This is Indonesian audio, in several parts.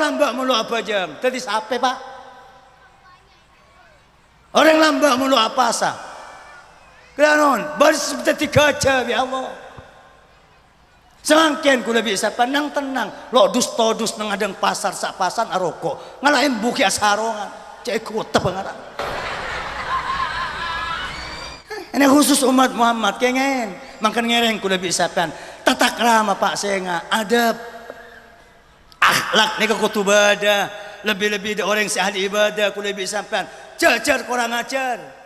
lambat mulu apa jam? Tadi sampai pak. Orang lambat mulu apa sah? Kelanon, baru seperti 3 jam ya Allah. Semakin ku lebih siapa nang tenang. Lo dus todus nang adang pasar sak pasan aroko. Ngalahin buki asarongan. Cek kuat tepengaran. Ini khusus umat Muhammad kengen. Makan ngereng ku lebih siapa. Tata krama pak senga adab. Akhlak ni kekutubada. Lebih-lebih ada orang yang ahli ibadah ku lebih siapa. Cacar kurang ajar.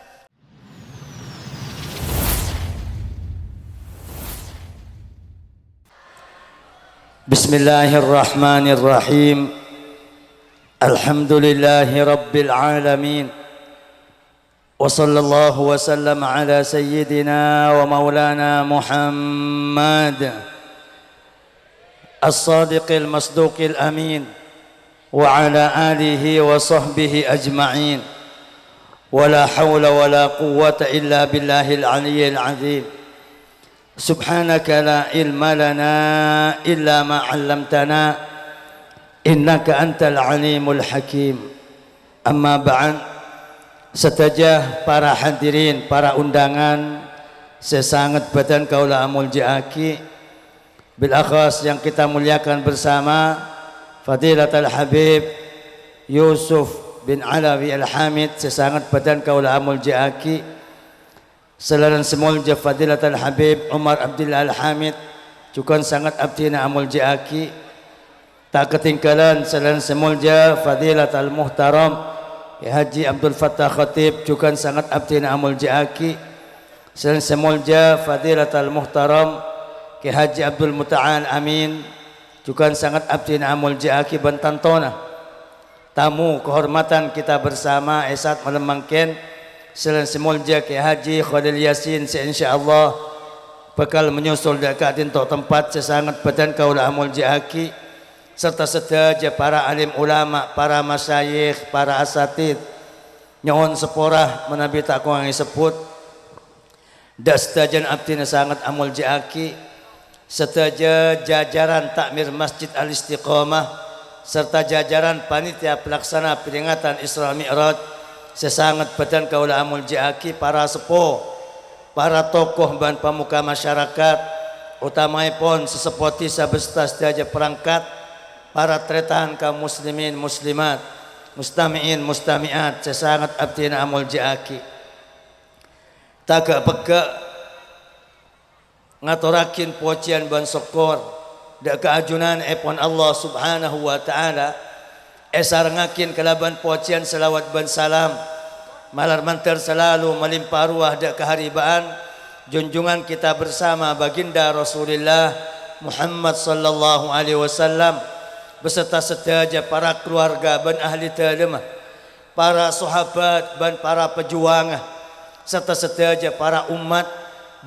Bismillahirrahmanirrahim. Alhamdulillahi rabbil alamin. Wa sallallahu wa sallam ala sayyidina wa maulana Muhammad as-sadiqil masduqil amin wa ala alihi wa sahbihi ajma'in. ولا حول ولا قوة إلا بالله العلي العظيم سبحانك لا علم لنا إلا ما علمتنا إنك أنت العليم الحكيم أما بعد setajah para hadirin para undangan sesangat badan kaula amul jiaki bil akhas yang kita muliakan bersama Fadilatul Habib Yusuf bin Alawi Al-Hamid sesangat badan kaula amul jiaki selaran semulja Fadilatul Habib Umar Abdillah Al-Hamid juga sangat abdina amul jiaki tak ketinggalan selaran semulja Fadilatul Muhtaram Haji Abdul Fattah Khatib juga sangat abdina amul jiaki selaran semulja Fadilatul Muhtaram Haji Abdul Muta'al Amin juga sangat abdina amul jiaki bantantona tamu kehormatan kita bersama esat melemangkan selain semulja ke Haji Khalil Yasin insyaallah bakal menyusul dekat untuk tempat sesangat badan kaula amul jiaki serta sedaja para alim ulama, para masyayikh, para asatid nyon seporah menabi tak kuang sebut dastajan abdina sangat amul jiaki sedaja jajaran takmir Masjid Al-Istiqamah serta jajaran panitia pelaksana peringatan Isra Mi'raj sesangat badan kaula amul jiaki para sepuh para tokoh dan pemuka masyarakat utamaipun sesepoti sabesta sedaja perangkat para tretan kaum muslimin muslimat mustami'in mustami'at sesangat abdina amul jiaki tagak pegak ngaturakin pujian ban syukur dak keajunan epon Allah subhanahu wa ta'ala esarengakin kelaban pujian selawat ban salam malar mantar selalu melimpah ruah dak keharibaan junjungan kita bersama baginda Rasulullah Muhammad sallallahu alaihi wasallam beserta sedaja para keluarga ban ahli talimah para sahabat ban para pejuang serta sedaja para umat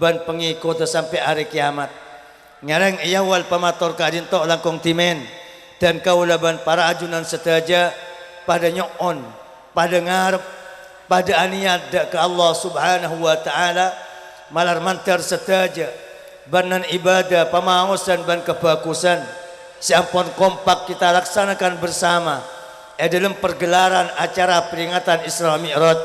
ban pengikut sampai hari kiamat ngarang iawal pamator kadinto langkong timen dan kaulaban para ajunan sedaja pada nyon pada ngarep pada aniat ke Allah subhanahu wa ta'ala malar mantar sedaja banan ibadah pamausan ban kebagusan siampun kompak kita laksanakan bersama dalam pergelaran acara peringatan Isra Mi'raj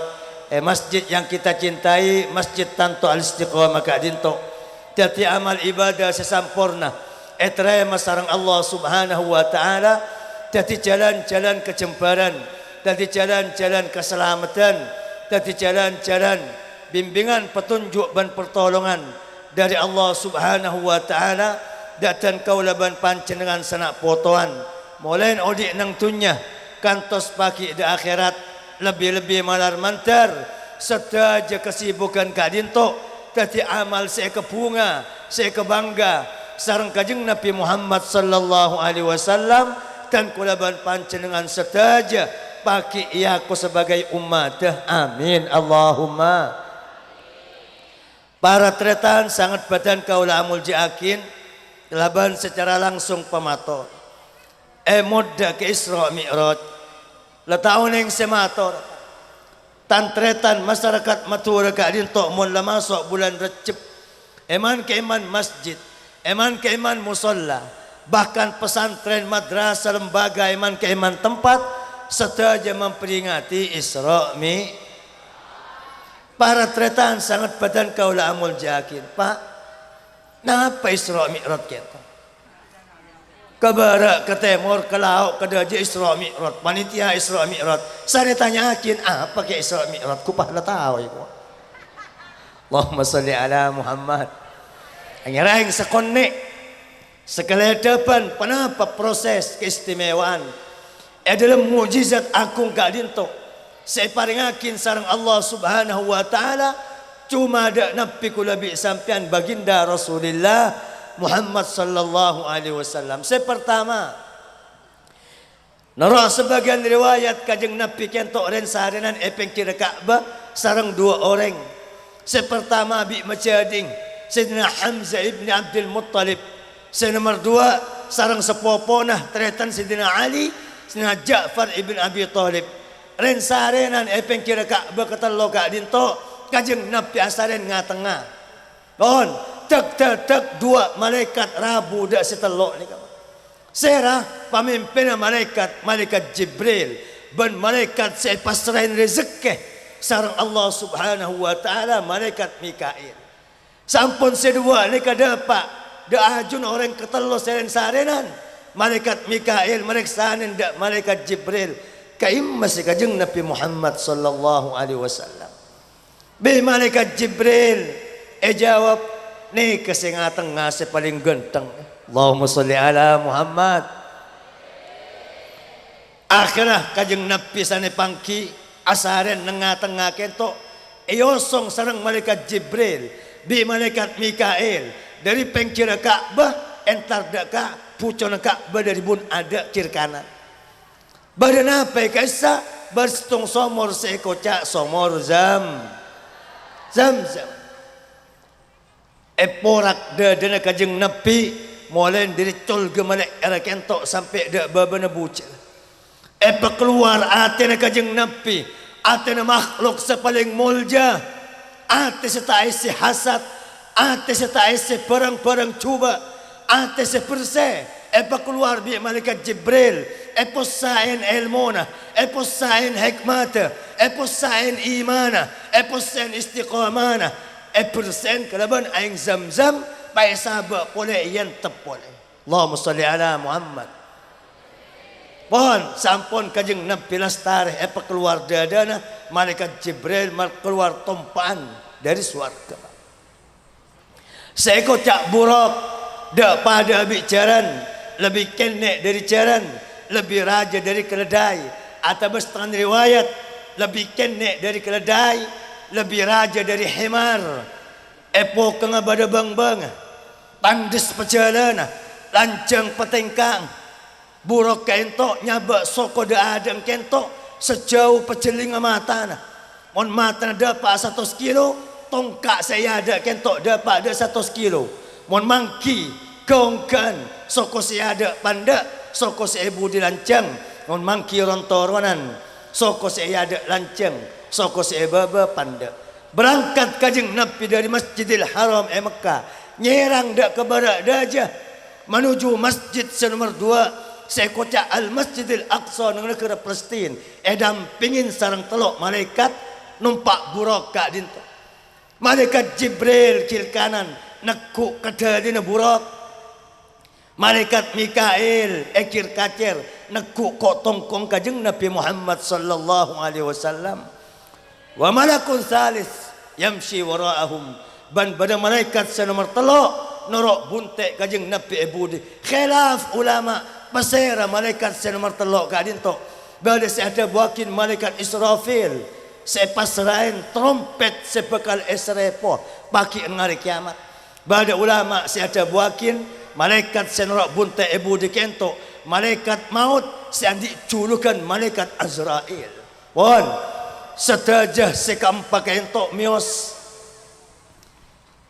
masjid yang kita cintai Masjid Tanto Al-Istiqamah kadinto dati amal ibadah sesampurna etrema sarang Allah subhanahu wa ta'ala dati jalan-jalan kecembaran dati jalan-jalan keselamatan dati jalan-jalan bimbingan petunjuk dan pertolongan dari Allah subhanahu wa ta'ala datan kaulaban pancenengan sanak potoan mulain odik nang tunya kantos pagi di akhirat lebih-lebih malar mantar sedaja kesibukan kadinto dati amal saya kebunga saya kebangga sareng kajeng Nabi Muhammad sallallahu alaihi wasallam dan kulaban panjenengan sedaja pagi iaku sebagai umat amin Allahumma para tretan sangat badan kaula amul jiakin kelaban secara langsung pemator modda ke Isra Mi'raj letaun yang semator tantretan masyarakat matura kadinto mun la masuk bulan Recep eman ke iman masjid eman ke iman musalla bahkan pesantren, madrasah, lembaga iman ke iman tempat setaja memperingati Isra Mi. Para tretan sangat badan kaula amul jakin, Pak, napa Isra Mi'raj kita? Ke barat, ke timur, ke laut, ke daji Isra Mi'raj, panitia Isra Mi'raj. Saya tanyakin apa ke Isra Mi'raj? Ku pahla tahu iku. Allahumma salli ala Muhammad. Angirang sekone sekeledapan penapa proses keistimewaan adalah mujizat agung kak dinto. Saya paringakin sarang Allah Subhanahu wa taala cuma ada nabi kula bi sampean baginda Rasulullah Muhammad sallallahu alaihi wasallam. Saya pertama nara sebagian riwayat kajeng nabi kentok ren saharenan epeng kira Ka'bah sarang dua orang. Saya pertama bi macading Sayyidina Hamzah ibn Abdul Muttalib. Saya nomor dua sarang sepoponah tretan Sayyidina Ali, Sayyidina Ja'far ibn Abi Talib. Ren saharenan epeng kira Ka'bah ketelo kak dinto kajeng nabi asaren ngatengah. On tak dua malaikat Rabu dak setelok ni kawan. Serah pemimpin malaikat Jibril dan malaikat sepasrain rezeki sareng Allah Subhanahu wa taala malaikat Mikail. Sampun sedua ni kadapa da ajun orang ketelo seren sarenan malaikat Mikail meriksanen dak malaikat Jibril kaim masih kajeng Nabi Muhammad sallallahu alaihi wasallam. Bi malaikat Jibril jawab ni kesengatang ngasih paling genteng. Allahumma salli ala Muhammad. Akhirah kajeng Nabi sane pangki asaren nengateng ngakento eyosong sareng malaikat Jibril bi malaikat Mikail dari pengkira Ka'bah entar daka pucon Ka'bah dari bun ada kiri kanan. Badan apa kaisa berstung somor seekocak somor zam. Eporak dana kajeng Nabi mulai dari tol gemalek era kentok sampai dak babana bucil. Epa keluar atena kajeng Nabi, atena makhluk sepaling mulja, ate serta isi hasad, ate serta isi barang-barang cuba, ate seperse. Epa keluar bi malaikat Jibril, epo sain ilmuna, epo sain hikmata, epo sain imana, epo sain istiqamana. Persen kalaban aing zam-zam pai sabak pole yang tepole. Allahumma salli ala Muhammad. Pohon sampun kajeng Nabi lastar apa keluar dadana malaikat Jibril keluar tompaan dari surga. Seekor cak buruk dak pada bicaran lebih kenek dari jaran, lebih raja dari keledai. Atau setengah riwayat lebih kenek dari keledai, lebih raja dari himar. Epo kena bada bang-bang, pandes perjalanan, lancang petengkang, buruk kentok nyabak soko da adang kentok sejauh peceling mata. Mon mata dapat 100 kilo, tongkak saya ada kentok dapat ada 100 kilo. Mon mangki kongkan soko saya ada pandak, soko saya budi lancang. Mon mangki rontoronan, soko saya ada lancang, soko saya baba pandak. Berangkat kajeng Nabi dari Masjidil Haram Mekah, nyerang dak ke barat dajah menuju masjid nomor 2 sekocak Al Masjidil Aqsa nang negara Palestin. Edam pingin sarang telok malaikat numpak buruk kak dinto. Malaikat Jibril kiri kanan nekuk kedadina buruk. Malaikat Mikail ekir kacir nekuk kok tongkong kajeng Nabi Muhammad sallallahu alaihi wasallam. Wa malakun salis yamshi wara'ahum ban pada malaikat senomor telok norok buntek kajeng Nabi Ebudi khilaf ulama pasera malaikat senomor telok kadinto bade ada buakin malaikat Israfil sepasrain trompet sebekal esrepo pagi ngari kiamat. Bade ulama ada buakin malaikat senorok buntek Ebudi kento malaikat maut seandi julukan malaikat Azrail. Pon setajah sekampak entok mios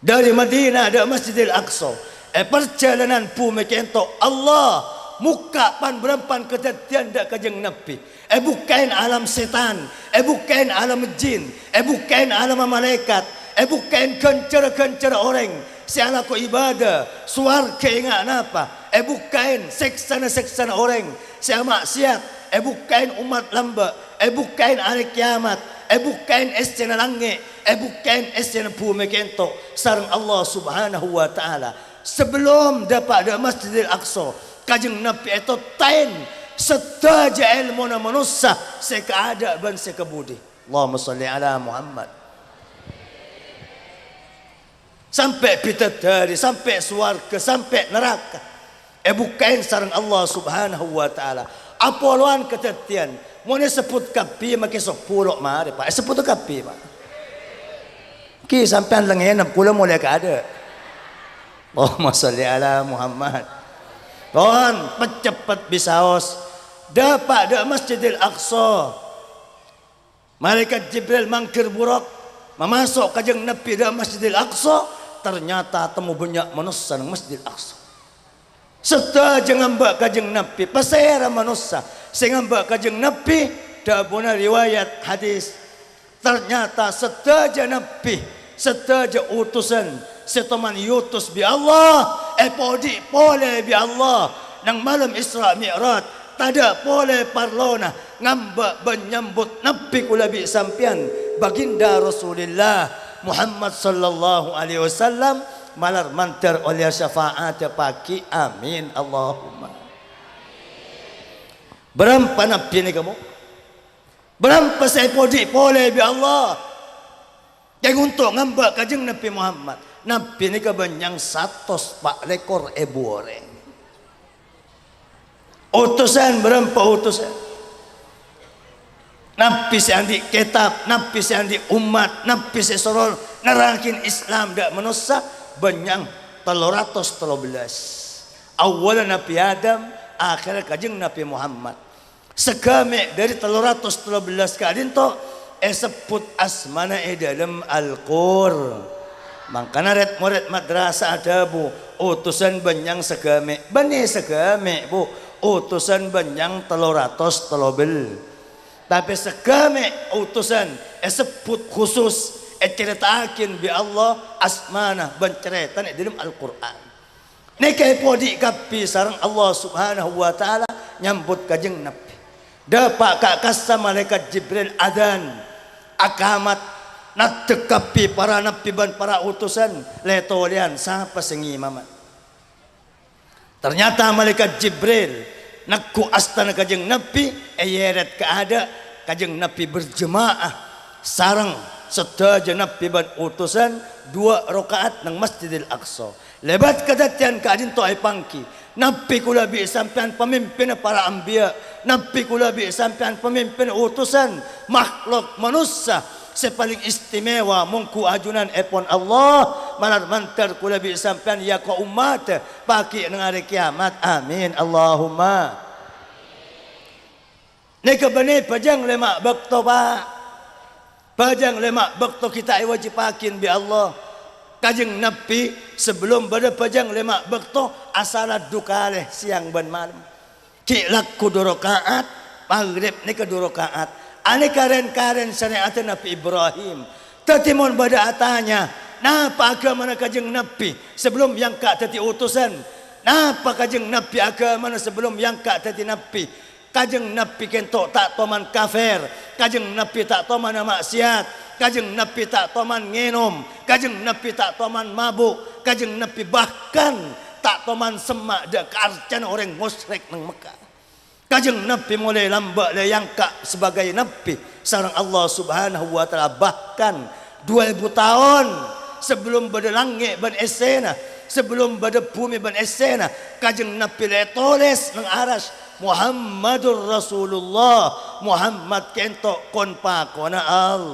dari Madinah ada Masjidil Aqsa. Perjalanan bumi kentok Allah muka pan berempan kejadian dak kajeng Nabi. Bukan alam setan, bukan alam jin, bukan alam malaikat, bukan kencer-kencer orang. Siala ko ibadah, suarga ingat napa? bukain seksana orang saya maksiat, bukain umat lamba, bukain hari kiamat, bukain escena langit, bukain escena bumi kento sareng Allah subhanahu wa ta'ala. Sebelum dapat ada Masjidil Aqsa, kajeng Nabi itu tain setaja ilmu na manusia sekaada ban sekebudi. Allahumma salli ala Muhammad. Sampai bidadari, sampai swarga, sampai neraka, bukain sareng Allah subhanahu wa ta'ala. Apoluan ketetian mau sebut kapi makin 10 mari pak sebut kapi pak ki sampean lengenap kula mulai kada. Allahumma sholli ala Muhammad. Tuhan cepat bisaos dapat da Masjidil Aqsa. Malaikat Jibril mangkir buruk memasuk kajeng Nabi da Masjidil Aqsa, ternyata temu banyak manusia nang Masjidil Aqsa. Serta ngambak kajeng Nabi pasera manusia sing ngambak kajeng Nabi da bona riwayat hadis. Ternyata setaja Nabi, setaja utusan setoman yutus bi Allah, podi pole bi Allah nang malam Isra Mi'raj tada pole parlona ngambak menyambut Nabi kula bi sampian baginda Rasulullah Muhammad sallallahu alaihi wasallam malar mantar oleh syafaat pagi amin Allahumma. Berapa Nabi ni kamu? Berapa saya podi pole bi Allah yang untuk ngambak kajeng Nabi Muhammad. Nabi ni kabanyang 100 pak rekor orang. Utusan berapa utusan? Nabi seandi kitab, Nabi seandi umat, Nabi sesorol nerakin Islam dak manusia banyang 313. Awal Nabi Adam, akhir kajeng Nabi Muhammad. Segame dari 313 kadin to sebut asmana dalam Al-Qur'an. Mangkana red murid madrasah ada bu utusan banyang segame bani segame bu utusan banyang 313 tapi segame utusan sebut khusus ceritakin bi Allah asmana ban cerita di dalam Al-Qur'an. Nikai podi kapi sareng Allah subhanahu wa ta'ala nyambut kajeng Nabi dapat kak kasa malaikat Jibril adan akamat natekapi para nabi ban para utusan letolian siapa sengi mamat. Ternyata malaikat Jibril nakku astana kajeng Nabi yeret keada kajeng Nabi berjemaah sarang sedaja Nabi ban utusan 2 rakaat nang Masjidil Aqsa. Lebat kadatian kaadin to ay pangki Nabi kula bi sampean pemimpin para anbiya, Nabi kula bi sampean pemimpin utusan makhluk manusia sepaling istimewa mungku ajunan epon Allah manar mantar kula bi sampean ya ka umat pagi nang hari kiamat amin Allahumma. Nek bani pajang lemak bakto pak pajang lemak bakto kita wajib pakin bi Allah kajeng Nabi sebelum pada pajang lemak bakto asalat dukaleh siang ban malam kilak ku 2 rakaat maghrib nek 2 rakaat. Ane karen syariat Nabi Ibrahim. Tatimon pada atanya. Napa agama kajeng Nabi sebelum yang kak tati utusan? Napa kajeng Nabi agama sebelum yang kak tati Nabi? Kajeng Nabi kento tak toman kafir. Kajeng Nabi tak toman maksiat. Kajeng Nabi tak toman ngenom. Kajeng Nabi tak toman mabuk. Kajeng Nabi bahkan tak toman semak dak karcan orang musyrik nang Mekah. Kajeng Nabi mulai lambak yang kak sebagai Nabi sareng Allah subhanahu wa ta'ala bahkan 2000 tahun sebelum pada langit ban esena sebelum pada bumi ban esena kajeng Nabi tulis nang aras Muhammadur Rasulullah Muhammad kento kon pakona al.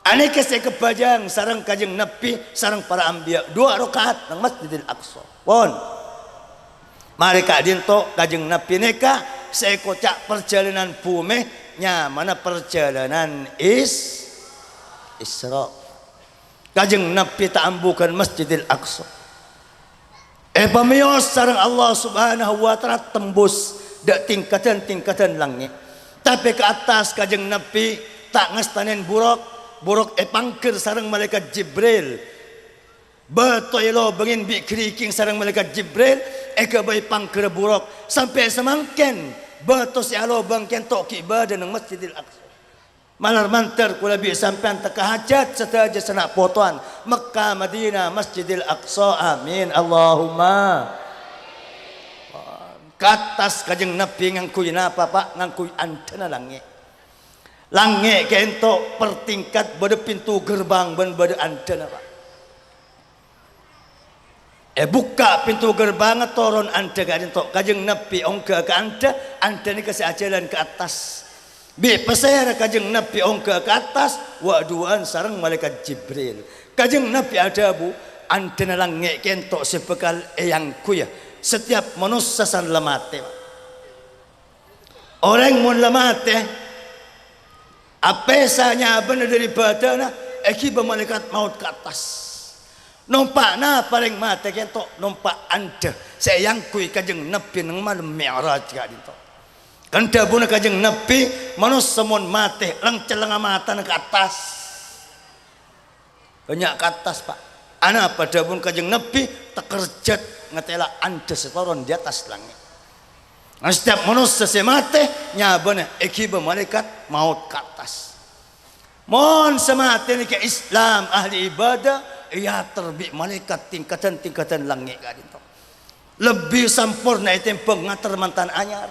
Ane kese kebajang sareng kajeng Nabi sareng para anbiya 2 rakaat nang Masjidil Aqsa. Pon mari kak dinto kajeng Nabi neka sekocak perjalanan bumi nya mana perjalanan Isra. Kajeng Nabi tak ambukan Masjidil Aqsa. Pamios sareng Allah subhanahu wa ta'ala tembus dak tingkatan langit. Tapi ke atas kajeng Nabi tak ngastanen buruk pangkir sareng malaikat Jibril Betoilo bengin bi kriking sarang malaikat Jibril eka bay pangkere buruk sampai semangken betos alo bangken tok ibadah nang Masjidil Aqsa. Malar mantar kula bi sampean teka hajat setaja senak potoan Mekah Madinah Masjidil Aqsa amin Allahumma. Katas kajeng Nabi ngangkuy napa Pak ngangkuy antena langit. Langit kento pertingkat bade pintu gerbang ben bade antena Pak. Buka pintu gerbang turun anda kajeng kajeng Nabi ongka ke anda ni kasih ajalan ke atas. Bi pasayar kajeng Nabi ongka ke atas waduan sarang malaikat Jibril. Kajeng Nabi ada bu anda langit kento sebekal yang kuya. Setiap manusia san lemate. Orang mun lemate apa sanya benar daripada na akibat malaikat maut ke atas. Nompak na paling mata kento nompak anda sayang kui kajeng Nabi nang malam Mi'raj ka dito. Kanta buna kajeng Nabi manusia mon mate lang celanga mata ke atas. Banyak ke atas Pak. Ana pada bun kajeng Nabi tekerjat ngatela anda setoron di atas langit. Setiap manusia semate nyabana ekiba malaikat maut ke atas. Mon semate ni ke Islam ahli ibadah ia terbit malaikat tingkatan-tingkatan langit ka dito. Lebih sempurna itu pengatar mantan anyar.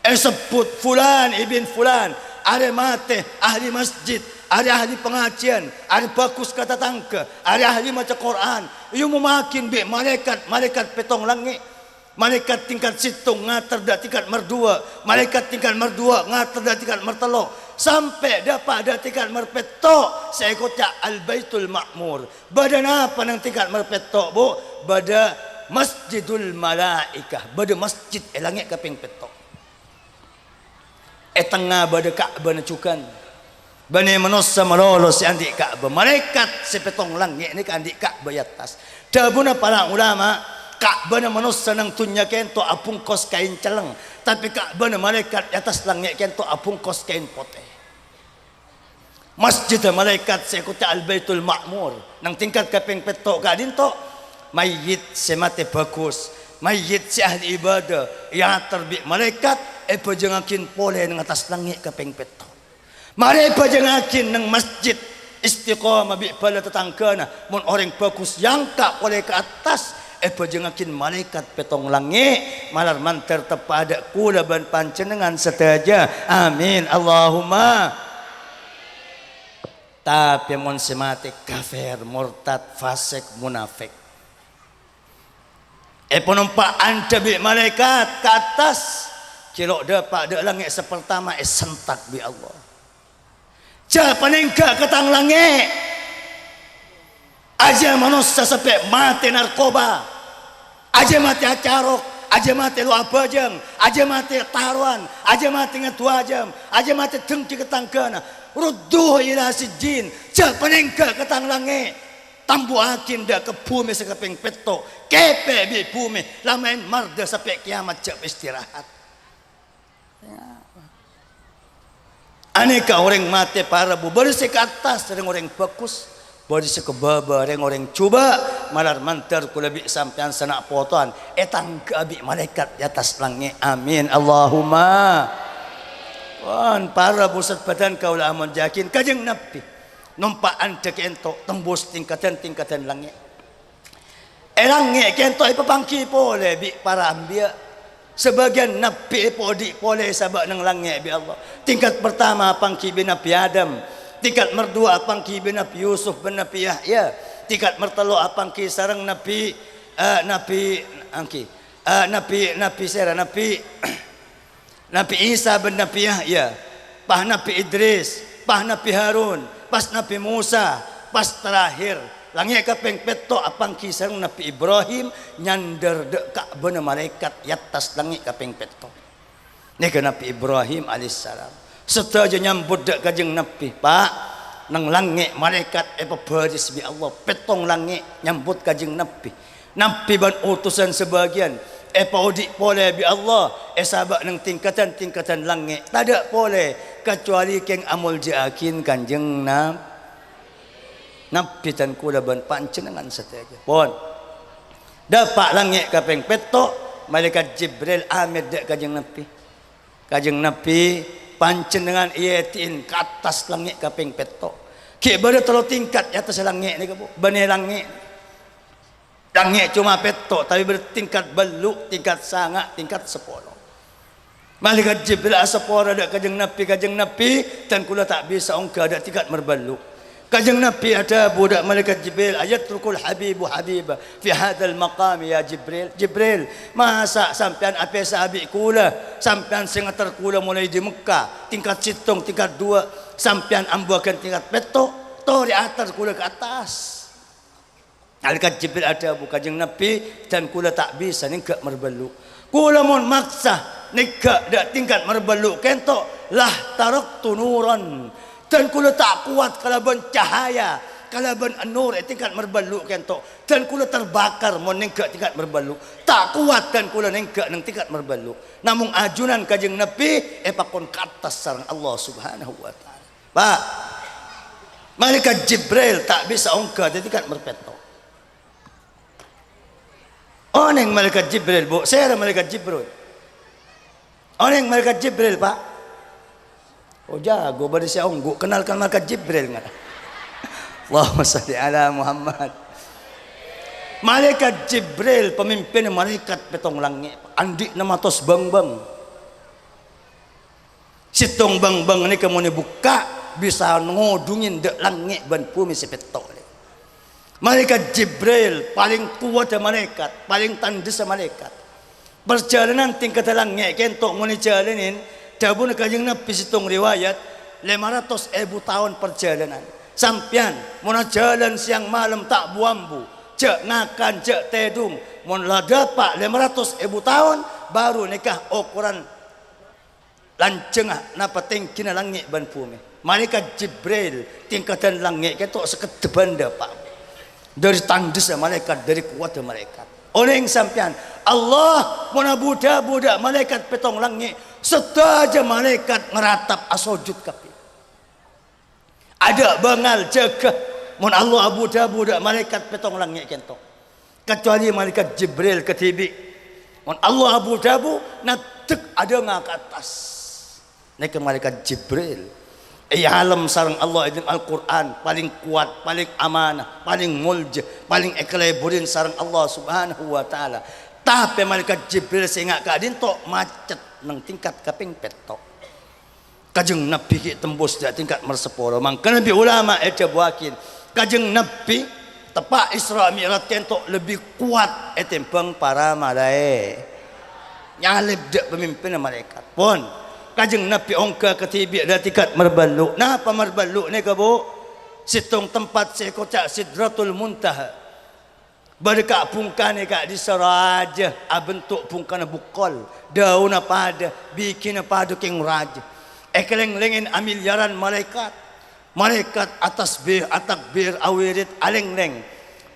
Sebut fulan ibn fulan, ada mate ahli masjid, ada ahli pengajian, ada bagus kata tangke, ada ahli maca Quran. Ieu memakin be malaikat petong langit. Malaikat tingkat situng ngater dah tingkat merdua, malaikat tingkat merdua ngater dah tingkat mertelo, sampai dapat dah tingkat merpetok seikutnya al-baitul ma'mur. Badan apa nang tingkat merpetok bu? Bada masjidul malaikah, bada masjid langit kaping petok. Tengah bada Ka'bah nacukan. Bani manusia melolo si andik Ka'bah, malaikat sepetong langit ni kan andik Ka'bah atas. Dabuna para ulama Ka'bah na manusia nang tunya kento apung kos kain celeng, tapi Ka'bah na malaikat di atas langit kento apung kos kain putih. Masjid malaikat seikuti al-baitul ma'mur nang tingkat kaping petok ka dinto mayit semate bagus, mayit si ahli ibadah ya terbit malaikat pajengakin pole nang atas langit kaping petok. Mari pajengakin nang masjid istiqamah bi pala tetangkana mun orang bagus yang ka oleh ke atas pajengakin malaikat petong langit malar mantar tepada kula ban pancenengan setaja amin Allahumma. Tapi mon semate kafir murtad fasik munafik penompak anda bi malaikat ke atas cilok dapat de langit sepertama sentak bi Allah ja panengka ketang langit aja manusia sampai mati narkoba, aja mati acarok, aja mati lu abajang, aja mati taruan, aja mati ngetuajam, aja mati dengki ketangkana. Rudduh ila sijin, ja panengka ketang langit. Tambu akin dah ke bumi sekeping peto, kepe bi bumi, lamain marda sampai kiamat jam istirahat. Aneka orang mati para bu bersih ke atas, orang bagus. Bodi sekebaba orang cuba malar mantar kula bi sampean sanak potoan etang abi malaikat di atas langit amin Allahumma. Wan para pusat badan kaula amon jakin kajeng Nabi numpak anda kento tembus tingkatan langit. Langit kento ipapangki pole bi para ambia. Sebagian Nabi podi pole sabak nang langit bi Allah. Tingkat pertama pangki bi Nabi Adam. Tingkat merdua apangki bin Nabi Yusuf bin Nabi Yahya. Tingkat mertelo apangki sarang Nabi Nabi Isa bin Nabi Yahya. Pah Nabi Idris, pah Nabi Harun, pas Nabi Musa, pas terakhir langit kaping peto apangki sarang Nabi Ibrahim nyander de Ka'bah malaikat atas langit kaping peto. Nika Nabi Ibrahim alaihissalam. Setaja nyambut dak kajeng Nabi Pak nang langit malaikat baris bi Allah petong langit nyambut kajeng Nabi ban utusan sebagian paudik pole bi Allah sabak nang tingkatan langit tak ada pole kecuali keng amul jakin kanjeng Nabi napi tan kula ban pancenengan sateja pon dapat langit kaping petok malaikat Jibril amid dek kajeng napi pancenengan iatin ke atas langit kaping petok ki bade telo tingkat di atas langit ni bu bani langit cuma petok tapi bertingkat beluk tingkat sangak tingkat 10 malaikat Jibril asapora dak kajeng napi dan kula tak bisa ongka dak tingkat merbaluk kajeng napi ada budak malaikat Jibril ayat rukul habibu habibah fi hadzal maqam ya Jibril masa sampean ape sahabi kula sampean sing kula mulai di Mekah tingkat situng tingkat 2 sampean ambuakan tingkat petok to di atas kula ke atas malaikat Jibril ada bu kajeng napi dan kula tak bisa ningka merbaluk kula mun maksa nikah dak tingkat merbeluk kentok lah taraktu nuran dan kula tak kuat kalaban cahaya kalaban nur tingkat merbeluk kentok dan kula terbakar mun nikah tingkat merbeluk tak kuat dan kula nikah nang tingkat merbeluk namun ajunan kajeng nabi pakon ke atas sareng Allah Subhanahu wa taala Pak malaikat Jibril tak bisa ongka di tingkat merpetok oneng malaikat Jibril bu saya ada malaikat Jibril orang malaikat Jibril pak oh jago pada saya onggu kenalkan malaikat Jibril nggak Allahumma salli ala Muhammad malaikat Jibril pemimpin malaikat petong langit andik nama tos bang situng bang ini kemudian buka bisa ngodungin dek langit ban bumi sepetok malaikat Jibril paling kuat malaikat paling tandus malaikat perjalanan tingkat langit kentok muni jalanin dabun kajeng nabi situng riwayat 500.000 tahun perjalanan sampian mun jalan siang malam tak buambu cek ngakan cek tedung mun la dapat 500.000 tahun baru nikah ukuran lancengah napa tingkina langit ban bumi malaikat Jibril tingkatan langit kentok sekedeban dapat dari tandus malaikat dari kuat malaikat orang sampian Allah muna budak malaikat petong langit setaja malaikat meratap asojud kapi ada bangal jaga mun Allah budak malaikat petong langit kentok kecuali malaikat Jibril ketibi mun Allah budabu natek ada ngak atas nek malaikat Jibril alam sareng Allah dalam Al-Quran paling kuat, paling amanah, paling mulja, paling ekleburin sareng Allah Subhanahu wa taala. Tapi malaikat Jibril sehingga kadin tok macet nang tingkat kaping petok. Kajeng Nabi ki tembus dak tingkat merseporo. Mangka Nabi ulama buakin kajeng Nabi tepak Isra Mi'raj kentok lebih kuat etimbang para malaikat. Nyalib dak pemimpin malaikat. Pun kajeng Nabi ongka ketibi ada tikat merbaluk napa merbaluk ni kabo situng tempat saya kocak Sidratul Muntaha berkak pungkan ni kak di seraja bentuk pungkan bukol daun apa ada bikin apa ada king raja ekeleng-lengin amilyaran malaikat atas bir atak bir awirit aleng-leng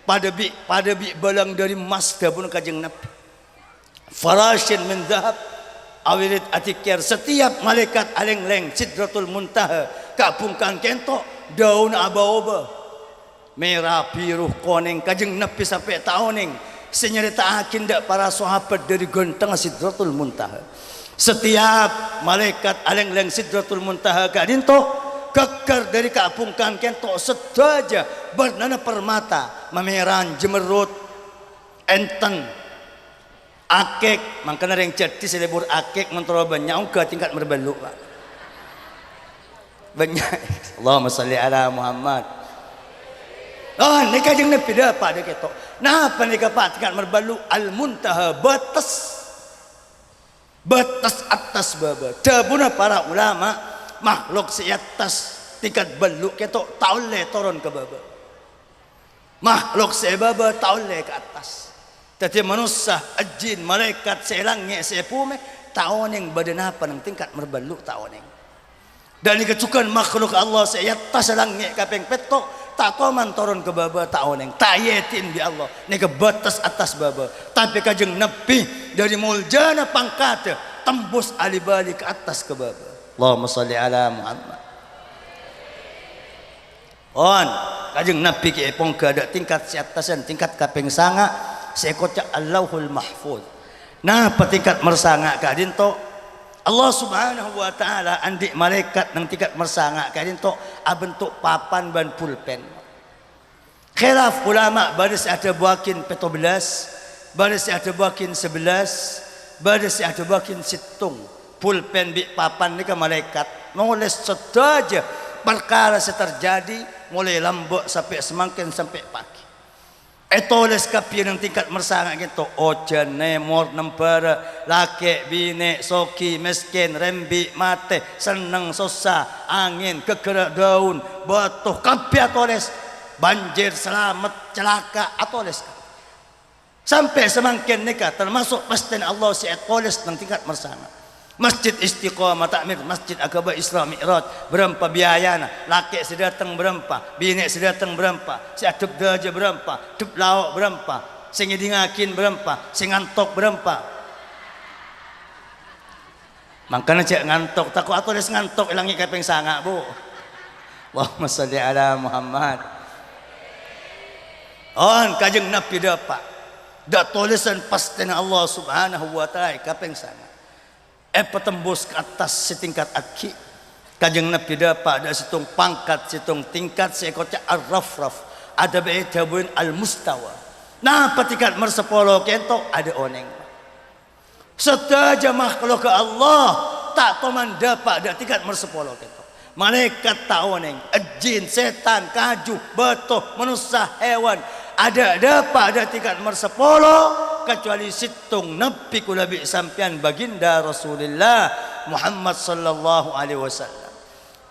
pada bi balang dari emas dabun kajeng Nabi farashin min dhahab awirit atikir setiap malaikat aleng-leng Sidratul Muntaha kapungkan kentok daun aba-oba merah biru koneng kajeng Nabi sampai tahuning senyerita akin dak para sahabat dari genteng Sidratul Muntaha setiap malaikat aleng-leng Sidratul Muntaha kadinto kekar dari kapungkan kentok sedaja bernana permata memeran jemerut enten akik mangkana ring jadi selebur akik mentoro banyak ongka tingkat merbaluk pak banyak Allahumma salli ala Muhammad oh ni kajeng Nabi dapat dia ketok napa ni kapak tingkat merbaluk al-muntaha batas atas baba dabuna para ulama makhluk seatas tingkat baluk ketok tak boleh turun ke baba makhluk sebaba tak boleh ke atas tadi manusia, jin, malaikat, selangnya, sepume, taoning badan apa nang tingkat merbaluk taoning. Dan dikecukan makhluk Allah seatas selangnya kapeng petok, tak toman turun ke baba taoning, tak yetin di Allah, ni ke batas atas baba. Tapi kajeng Nabi dari muljana pangkat tembus alibali ke atas ke baba. Allahumma salli ala Muhammad. On kajeng Nabi ki epong kada tingkat si atasan tingkat kaping sanga sekocak Allahul Mahfuz. Nah petingkat mersanga kadinto Allah subhanahu wa ta'ala andik malaikat nang tingkat mersanga kadinto abentuk papan ban pulpen. Khilaf ulama baris ada buakin 17, baris ada buakin 11, baris ada buakin situng. Pulpen bi papan ni ke malaikat nulis sedaja perkara terjadi mulai lambok sampai semakin sampai pagi. Tulis kapi yang tingkat mersanga gitu. Ojan nemor nempera laki bine soki miskin rembi mate seneng susah angin kegerak daun batuh kapi tulis banjir selamat celaka tulis sampai semakin nikah termasuk pasti Allah si tulis yang tingkat mersanga. Masjid Istiqamah Takmir, Masjid Akbar Isra Mi'raj, berapa biayana? Laki sedatang berapa? Bini sedatang berapa? Si adep daja berapa? Dep lauk berapa? Sing ngidingakin berapa? Sing ngantok berapa? Makanya cek ngantok, takut atuh les ngantok ilangi kaping sanga, Bu. Allahumma sholli ala Muhammad. On kajeng Nabi dapat. Da tulisan pasti Allah Subhanahu wa taala kaping sanga. Petembus ke atas setingkat aki kajeng Nabi dapat ada situng pangkat situng tingkat seekocak ar-rafraf ada be'itabuin al-mustawa. Nah petikat mersepolo kento ada oneng setaja makhluk ke Allah tak toman dapat ada tingkat mersepolo kento malaikat tak oneng jin setan kaju batuh manusia hewan ada dapat ada tingkat mersepolo kecuali situng Nabi kulabi sampian baginda Rasulullah Muhammad sallallahu alaihi wasallam.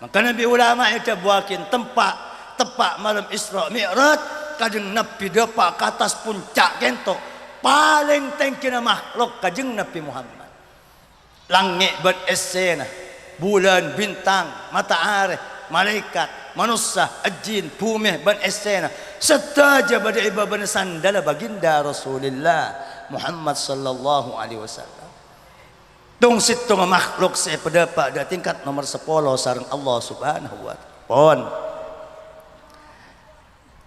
Maka Nabi ulama itu buakin tepak malam Isra Mi'raj kajeng Nabi dapat ke atas puncak kento paling tinggi makhluk kajeng Nabi Muhammad. Langit beresena bulan bintang matahari malaikat manusia jin bumi beresena setaja pada ibadah sandala baginda Rasulullah Muhammad sallallahu alaihi wasallam. Tung situng makhluk saya pedapat da tingkat nomor 10 sareng Allah subhanahu wa ta'ala. Pon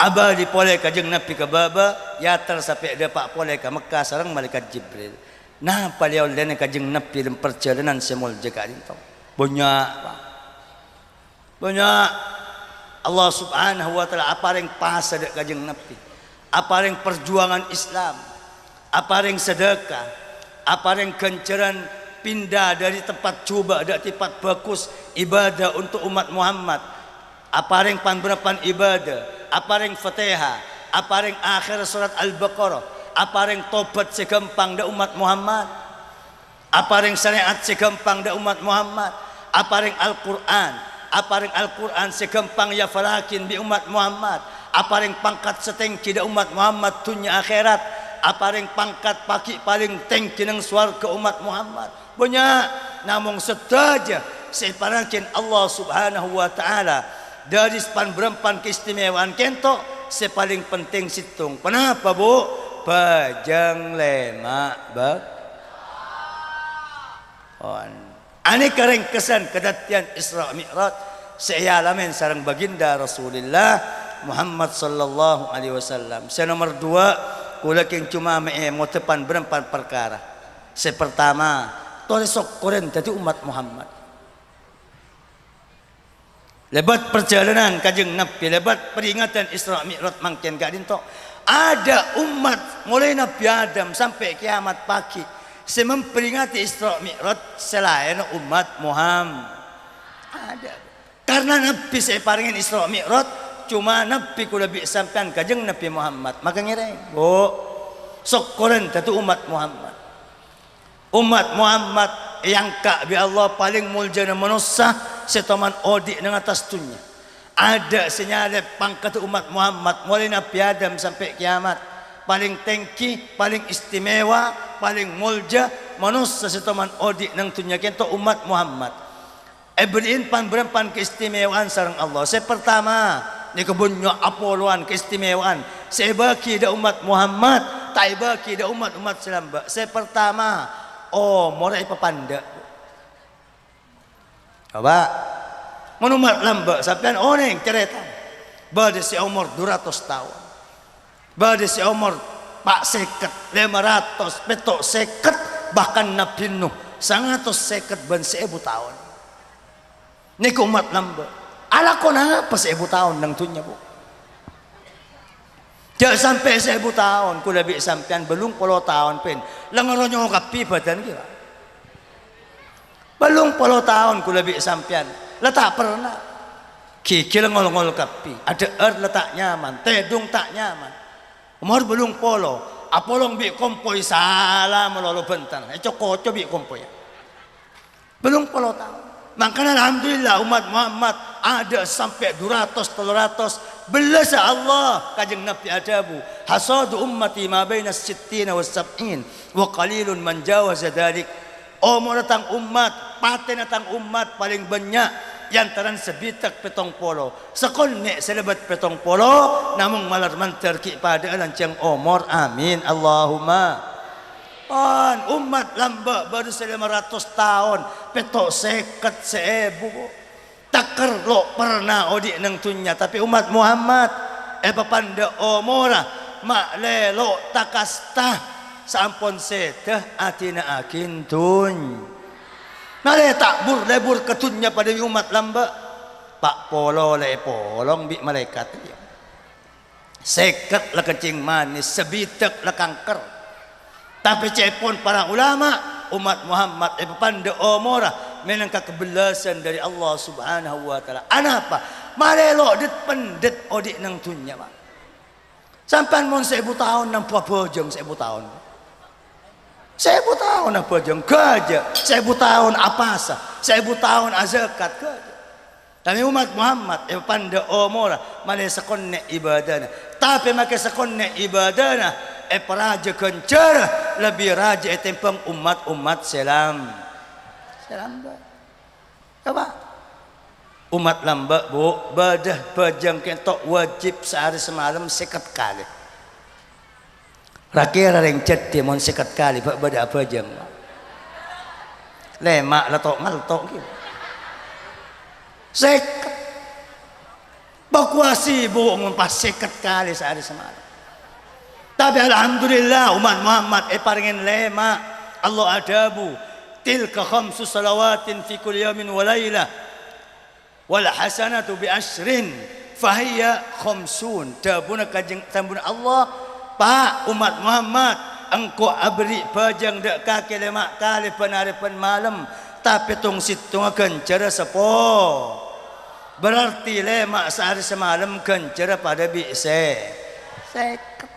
abadi pole kajeng Nabi ke baba yatar sampai dapat pole ke Mekah sareng malaikat Jibril. Nah paliau lene kajeng Nabi dalam perjalanan semul jaga itu. Banyak Allah subhanahu wa ta'ala apa yang pas ada kajeng Nabi. Apa yang perjuangan Islam. Apa yang sedekah, apa yang kenceran pindah dari tempat coba dari tempat bagus ibadah untuk umat Muhammad, apa yang panberapan ibadah, apa yang Fatihah, apa yang akhir surat Al-Baqarah, apa yang tobat segampang da umat Muhammad, apa yang syariat segampang da umat Muhammad, apa yang Al-Quran, apa yang Al-Quran segampang ya falakin bi umat Muhammad, apa yang pangkat setinggi da umat Muhammad dunia akhirat, apa yang pangkat paki paling tinggi nang swarga umat Muhammad banyak namun setaja separakin Allah subhanahu wa ta'ala dari sepan berempan keistimewaan kento sepaling penting situng kenapa Bu pajang lemak bak ani kareng kesan kedatian Isra Mi'raj saya alamin sareng baginda Rasulullah Muhammad sallallahu alaihi wasallam. Saya nomor 2 kula king cuma mau tepan berempat perkara. Pertama, toresok koren jadi umat Muhammad. Lebat perjalanan kajeng Nabi, lebat peringatan Isra Mi'raj mangken gadinto. Ada umat mulai Nabi Adam sampai kiamat pagi memperingati Isra Mi'raj selain umat Muhammad. Ada. Karena Nabi saya paringin Isra Mi'raj cuma Nabi kula bi sampean kajeng Nabi Muhammad maka ngireng Bu sokoran datu umat Muhammad yang ka bi Allah paling muljana manusia setoman odi nang atas dunia ada senyalep pangkat umat Muhammad mulai Nabi Adam sampai kiamat paling tinggi paling istimewa paling mulja manusia setoman odi nang dunia kento umat Muhammad beriin berempan keistimewaan sareng Allah pertama ni kebunyo apoluan keistimewaan saya bagi da umat Muhammad tak bagi da umat Islam saya pertama morai papanda coba menumat lamba sampean oneng cerita bade si umur 200 tahun, bade si umur pak seket 500 petok seket, bahkan Nabi Nuh 150 ban 1000 tahun. Niku umat lamba ala kona apa 1000 tahun nang dunya bu. Jak sampai 1000 tahun ku lebih sampean belum 10 tahun pen lengoronyo kapi badan kita. Belum 10 tahun ku lebih sampean letak pernah kikil ngol-ngol kapi ada letak nyaman, tedung tak nyaman. Umur belum polo apolong bi kompoi salah melolo bentar coco bi kompoi belum 10 tahun. Makanya alhamdulillah umat Muhammad ada sampai 200-300 belas Allah kajeng Nabi adabu hasadu ummati ma baina sittina was sab'in wa qalilun man jawaza dzalik. Umur datang umat paten datang umat paling banyak yang taran sebitak petong polo sekonnek selebat petong polo namung malar mantar ki pada lancang umur amin Allahumma. Umat lamba baru 500 tahun petok seket 1000 takar lo pernah odik nang tunya. Tapi umat Muhammad papanda omora mak lelo takastah sampun seteh atina akin tun nale tak bur lebur ketunya pada umat lamba pak polo le polong bi malaikat seket lah kencing manis sebitek lah kanker. Tapi cepon para ulama umat Muhammad panda omora menangka kebelasan dari Allah Subhanahu wa taala. Anapa? Marelo det pendet odik nang dunya Pak. Sampai mon 1000 tahun nang bojong 1000 tahun. 1000 tahun nang bojong gaja, 1000 tahun apasa, 1000 tahun azakat gaja. Tapi umat Muhammad panda omora male sekonne ibadana. Tapi make sekonne ibadana peraja kencar lebih raja tempang umat selam coba umat lamba bu badah bajang kentok wajib sehari semalam 50 kali rakira yang jadi mon 50 kali pak badah bajang lemak latok ngaltok gitu 50 bakuasi bu ngumpas 50 kali sehari semalam. Tapi alhamdulillah umat Muhammad paringin lema Allah adabu tilka khamsu salawatin fi kulli yawmin wa laylah wal hasanatu bi ashrin fahiya khamsun. Dabuna kajeng tambun Allah pak umat Muhammad engkau abri bajang dak kaki lemak kali penaripan malam tapi tung situng kencara sepo berarti lemak sehari semalam kencara pada bise seket.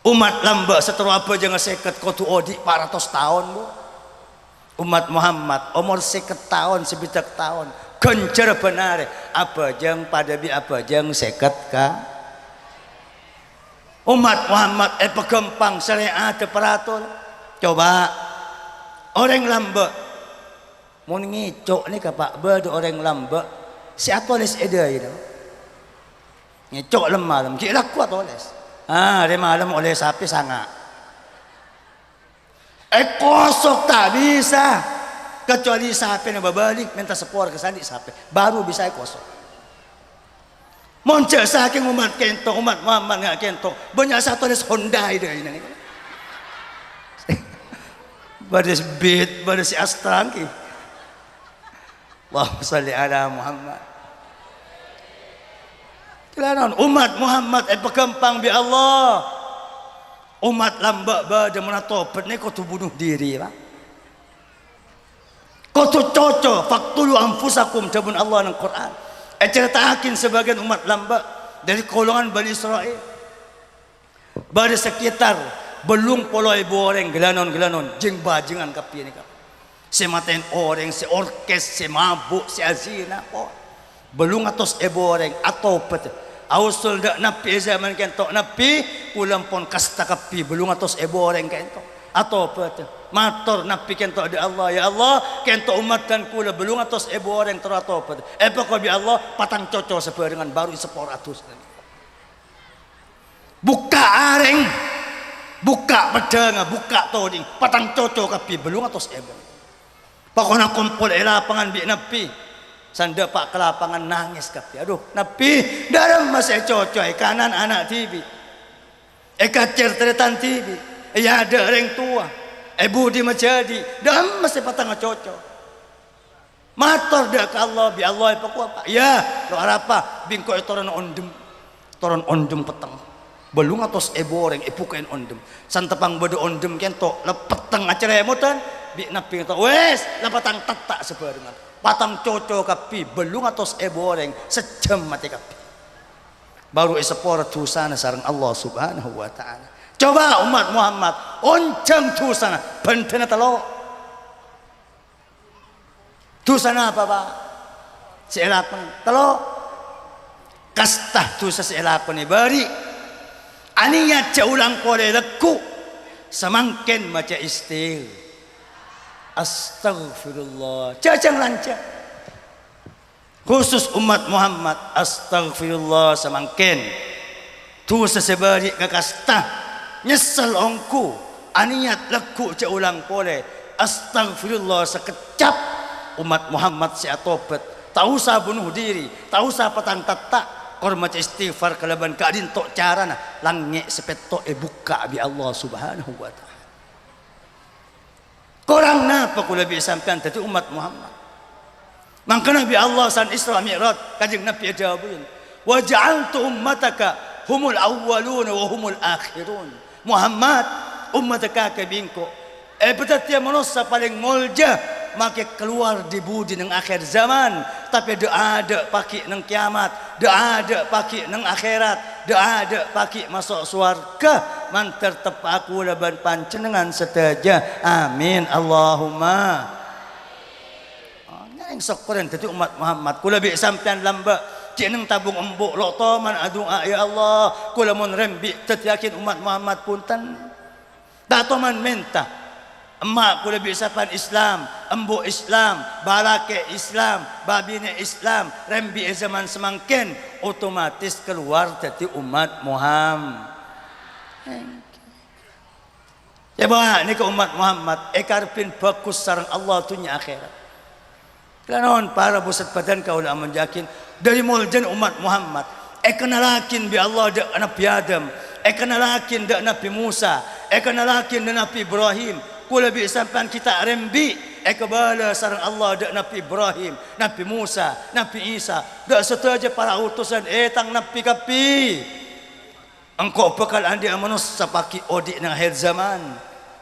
Umat lamba setelah apa jangan seket kotu odi 400 tahun bu. Umat Muhammad umur 50 tahun sebitak tahun kencer benar apa jang pada bi apa jang seket ka. Umat Muhammad pegempang syariat peratur. Coba orang lamba mau ngicok nih kapak badu orang lamba siapa les eda itu ngicok lemah kira kuat oles. Hari malam oleh sapi sangat kosok tak bisa kecuali sapi yang berbalik minta sepor ke sandi sapi baru bisa kosok moncek saking umat kento umat Muhammad nggak kento banyak satu les Honda itu ini baris beat baris astranki Allahumma sholli ala Muhammad. Umat Muhammad pegempang bi Allah umat lamba bada menatopet ni kau tu bunuh diri pak kau tu cocok faktulu anfusakum jabun Allah dalam Quran ceritakan sebagian umat lamba dari golongan Bani Israel pada sekitar belum poloi boreng gelanon jeng bajingan kapi ni kap sematen orang si orkes si mabuk si azina belum atos boreng atau pet ausul dak napi zaman kentok napi ulam pon kasta kapi belum atos boreng kentok atau pet mator napi kentok ada Allah ya Allah kentok umat dan kula belum atos boreng terato pet pokok bi Allah patang coco sebarengan baru 100 buka areng buka pedang buka toding patang coco kapi belum atos boreng pokoknya kumpul lapangan bi napi Sanda pak kelapangan nangis kapi. Aduh, Nabi dalam masih cocok kanan anak TV. Kacer teretan TV. Ya ada orang tua. Budi menjadi dalam masih patang cocok. Mator dah ke Allah bi Allah apa? Ya, lo apa? Bingko toron ondem petang. Belum atos boreng ipukain ondem. Santapang bodo ondem kento lepeteng acara emotan. Bi napi kata wes lepetang tetak sebarengan. Patang cocok kapi belum atos boreng sejam mati kapi. Baru esapora tusana sareng Allah Subhanahu wa taala. Coba umat Muhammad oncang tusana bentena telo. Tusana apa Pak? Seelakon telo. Kastah tusa seelakon ni bari. Aninya caulang pole leku samangken maca istil. Astaghfirullah. Cacang lancar. Khusus umat Muhammad astaghfirullah samangken. Tusa sebari kakastah nyesel ongku. Aniat leku caulang pole. Astaghfirullah sekecap. Umat Muhammad si atobat. Tak usah bunuh diri. Tak usah patang tatak. Kormat istighfar kalaban kadin tok carana langit sepetok buka bi Allah Subhanahu wa taala. Korang napa kula bi sampean tadi umat Muhammad. Mangka Nabi Allah san Isra Mi'raj kanjeng Nabi jawabun wa ja'altu ummataka humul awwalun wa humul akhirun. Muhammad ummataka ke bingko betul manusia paling mulja maka keluar di budi nang akhir zaman tapi doa ada paki nang kiamat doa ada paki nang akhirat doa ada paki masuk surga manter tep aku laban pancenengan sedaja amin Allahumma yang syukuran tadi umat Muhammad kula bi sampean lamba cik nang tabung embuk lo toman adua ya Allah kula mun rembi yakin umat Muhammad punten tak toman mentah emak kula bisa pan Islam, embu Islam, barake Islam, babine Islam, rembi zaman semangken otomatis keluar dari umat Muhammad. Ya bah ni ke umat Muhammad ekarpin bagus sareng Allah dunia akhirat. Kelanon para pusat badan kau dah menjakin dari muljan umat Muhammad. Kenalakin bi Allah dak Nabi Adam, kenalakin dak Nabi Musa, kenalakin dak Nabi Ibrahim. Kula bi sampan kita rembi kebala sareng Allah dak Nabi Ibrahim, Nabi Musa, Nabi Isa, dak setaja para utusan tang Nabi kapi. Engkau bakal andi amanus sapaki odik nang akhir zaman.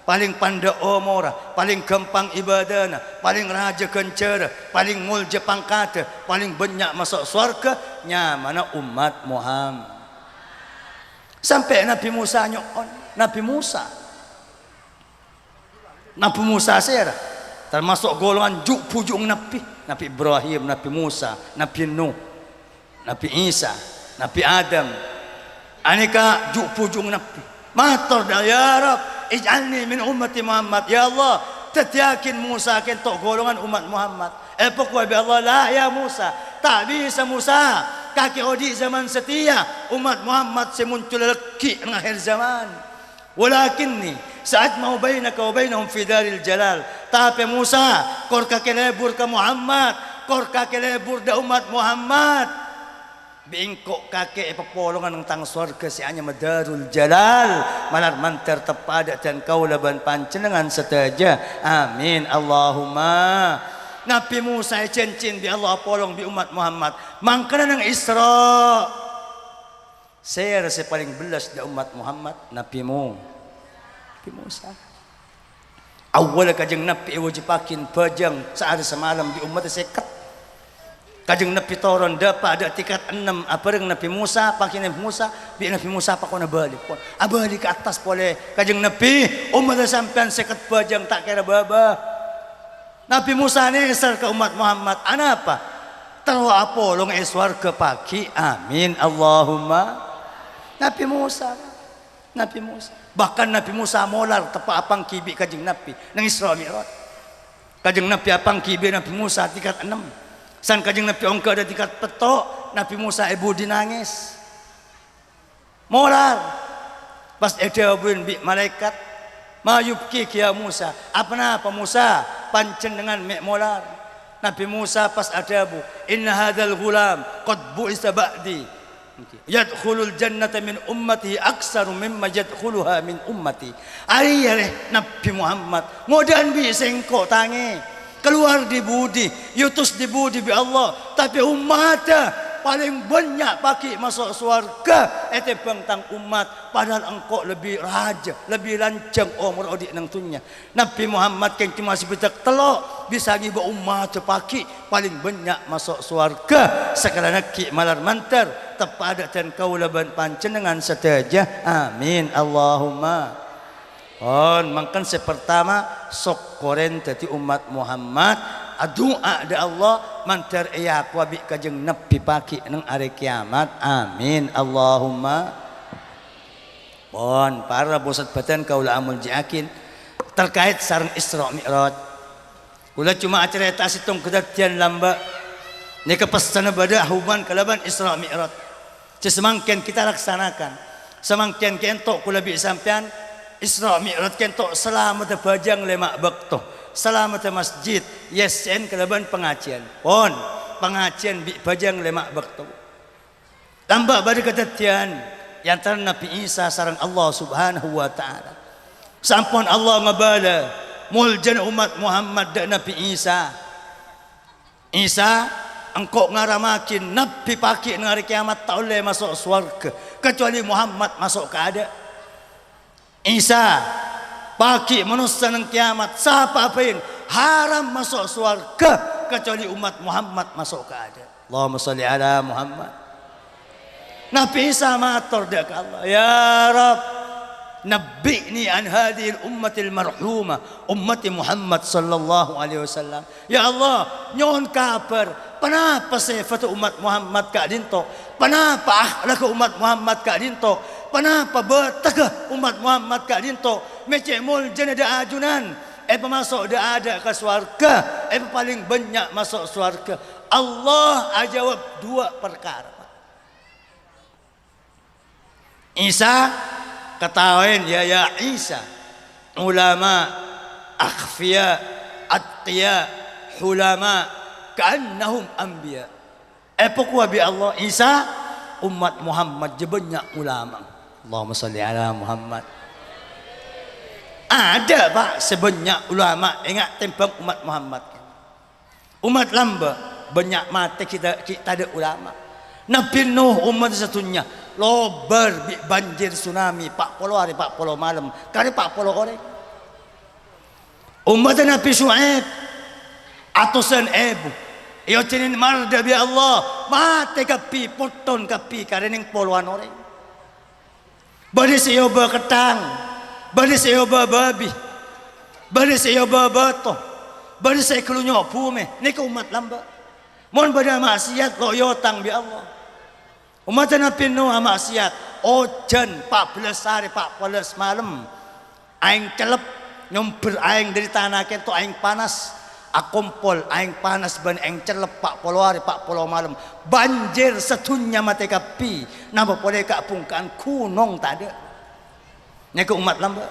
Paling panda omora, paling gampang ibadana, paling raja kencara, paling mulja pangkata, paling banyak masuk surga nya mana umat Muhammad. Sampai Nabi Musa nyokon, Nabi Musa saya termasuk golongan juk pujung Nabi Ibrahim, Nabi Musa, Nabi Nuh, Nabi Isa, Nabi Adam. Aneka juk pujung Nabi. Matur dah ya Rab, ij'alni min ummati Muhammad. Ya Allah, tetiakin Musa kentok golongan umat Muhammad. Pokok bi Allah lah ya Musa. Tak bisa Musa. Kaki odi zaman setia umat Muhammad semuncul leki di akhir zaman. Walakinni saat mau bainaka wa bainahum fi daril jalal. Tapi Musa kor kakelebur ke Muhammad, kor kakelebur da umat Muhammad. Bingkok kakek pepolongan tentang surga si hanya madarul jalal malar manter tepada dan kau laban pancenengan setaja amin Allahumma. Nabi Musa cincin bi Allah polong bi umat Muhammad mangkana nang Isra saya rasa paling belas da umat Muhammad Nabi Musa awal kajeng Nabi wajibakin bajang saat semalam di umat sekat kajeng Nabi toron dapat ada tingkat 6 apareng Nabi Musa pakai Nabi Musa bi Nabi Musa pakona balik pon abali ke atas boleh kajeng Nabi umat sampean sekat bajang tak kira baba Nabi Musa neser ke umat Muhammad apa terwa apolong eswarga pagi amin Allahumma Nabi Musa bahkan Nabi Musa molar tepa apang kibi kajeng Nabi nang Isra Mi'raj kajeng Nabi apang kibi Nabi Musa tingkat 6 san kajeng Nabi ongka ada tingkat petok Nabi Musa ibu dinangis molar pas jawabin bi malaikat mayubki ya Musa apa Musa pancen dengan mek molar Nabi Musa pas adabu, inna hadzal ghulam qad bu'isa ba'di yadkhulul jannata min ummati aksaru mimma yadkhuluha min ummati. Ari Nabi Muhammad ngodan bi sengko tangi keluar di budi, yutus di budi bi Allah, tapi umatnya paling banyak pakai masuk surga ete bangtang umat, padahal engkau lebih raja, lebih lancang umur odik nang tunya. Nabi Muhammad kan cuma sebetak telok bisa ngiba umat pakai paling banyak masuk surga. Sekarang ki malar mantar tepada dan kau laban pancenengan seteja. Amin Allahumma. Makan sepertama sok koren tadi umat Muhammad doa da Allah mantar iya kuabi kajeng nepi paki nang hari kiamat. Amin Allahumma. Para bosat batan kaula amul jiakin terkait sareng Isra Mi'raj. Kula cuma acara eta situng kedatian lamba ni kepestana bada huban kalaban Isra Mi'raj. Cesemangken kita laksanakan. Semangken kentok kula bi sampean Isra Mi'raj kentok selamat bajang lemak bakto. Selamat masjid yesen kalaban pengajian. Pengajian bi bajang lemak bakto. Tambah bade kedatian yang antara Nabi Isa sareng Allah Subhanahu wa taala. Sampun Allah ngabala muljan umat Muhammad dan Nabi Isa. Isa engkau ngaramakin Nabi paki hari kiamat tak boleh masuk surga kecuali Muhammad masuk ke ada. Isa pagi manusia nang kiamat siapa apain haram masuk surga kecuali umat Muhammad masuk ke ada. Allahumma sholli ala Muhammad. Nabi Isa matur dak Allah, ya Rabb nabbi'ni an hadhihi ummatil marhuma ummati Muhammad sallallahu alaihi wasallam. Ya Allah nyon kabar kenapa sifat umat Muhammad ka dinto, kenapa akhlak umat Muhammad ka dinto, kenapa betagah umat Muhammad ka dinto mecemul jenada ajunan masuk dah ada ke surga paling banyak masuk surga. Allah jawab dua perkara. Isa ketahuin ya Isa ulama akhfiya atqiya hulama ka'annahum anbiya. Pokok bi Allah Isa umat Muhammad je banyak ulama. Allahumma sholli ala Muhammad. Ada pak sebanyak ulama ingat tembang umat Muhammad. Umat lamba banyak mati kita ada ulama. Nabi Nuh umat satunya lobar banjir tsunami 40 hari 40 malam kali 40 orang. Umat Nabi Syuaib atusan ebu yo cinin marda bi Allah mate kapi poton kapi karening poluan orang. Bade seyoba ketang, bade seyoba babi, bade seyoba bato, bade sekelunyok pume nika umat lamba. Mon bade maksiat loyotang bi Allah. Umat Nabi Nuh maksiat ojan 14 hari 14 malam aing celep nyumber aing dari tanah kento aing panas akumpol aing panas ban aing celep 40 hari 40 malam banjir setunya mate kapi napa boleh kak pungkaan kunong tak ada nya ke umat lamba.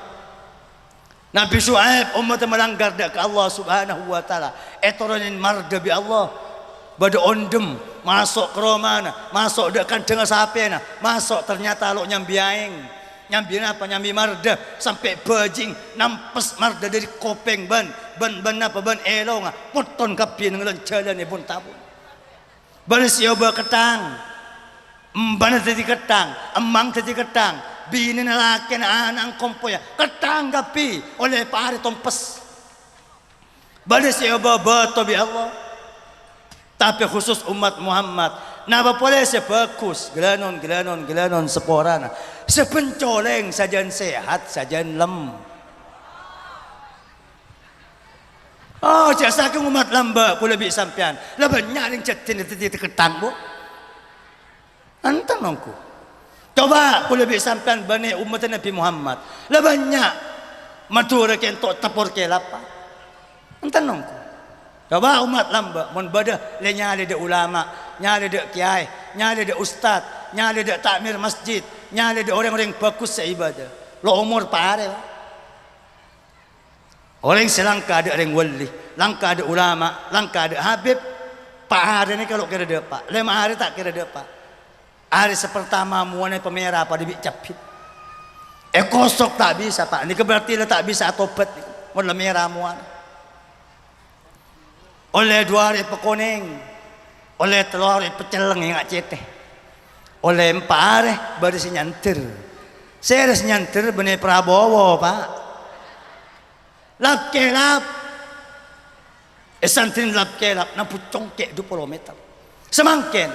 Nabi Syuaib umat melanggar dak ke Allah Subhanahu wa taala etoronin marda bi Allah bade ondem masuk ke romana masuk dekan dengan sapena masuk ternyata lo nyambi aing nyambi apa nyambi marda sampai bajing nampes marda dari kopeng ban apa ban elong poton kapi ngelan jalan pun tabun bani sioba ketang mbana tadi ketang emang tadi ketang bini nalakin anak kompoya ketang kapi oleh pare tompes bani sioba bato bi Allah. Tapi khusus umat Muhammad napa boleh sebagus gelanon seporana sepencoleng sajan sehat sajan lem. Jasa ke umat lamba kula bi sampean laba nyaring cetin titi ketang bu antan nongku coba kula bi sampean bani umat Nabi Muhammad laba nya matur kentok tepur ke lapa antan nongku. Coba umat lamba mun bada le nyale de ulama, nyale de kiai, nyale de ustad, nyale de takmir masjid, nyale de orang-orang bagus seibadah. Lo umur pare. Orang selangka ada orang wali, langkah ada ulama, langkah ada habib. Pak hari ini kalau kira dia pak, 5 hari tak kira dia pak. Hari sepertama muanai pemerah pada bik capit. Kosok tak bisa pak. Ini berarti tak bisa tobat. Mula merah muan. Oleh 2 hari pekoning, oleh 3 hari peceleng yang ceteh, oleh 4 hari baru si nyantir. Saya harus nyantir benih Prabowo pak. Lap kelap, santrin lap kelap, nampu congkek 20 meter. Semangkin,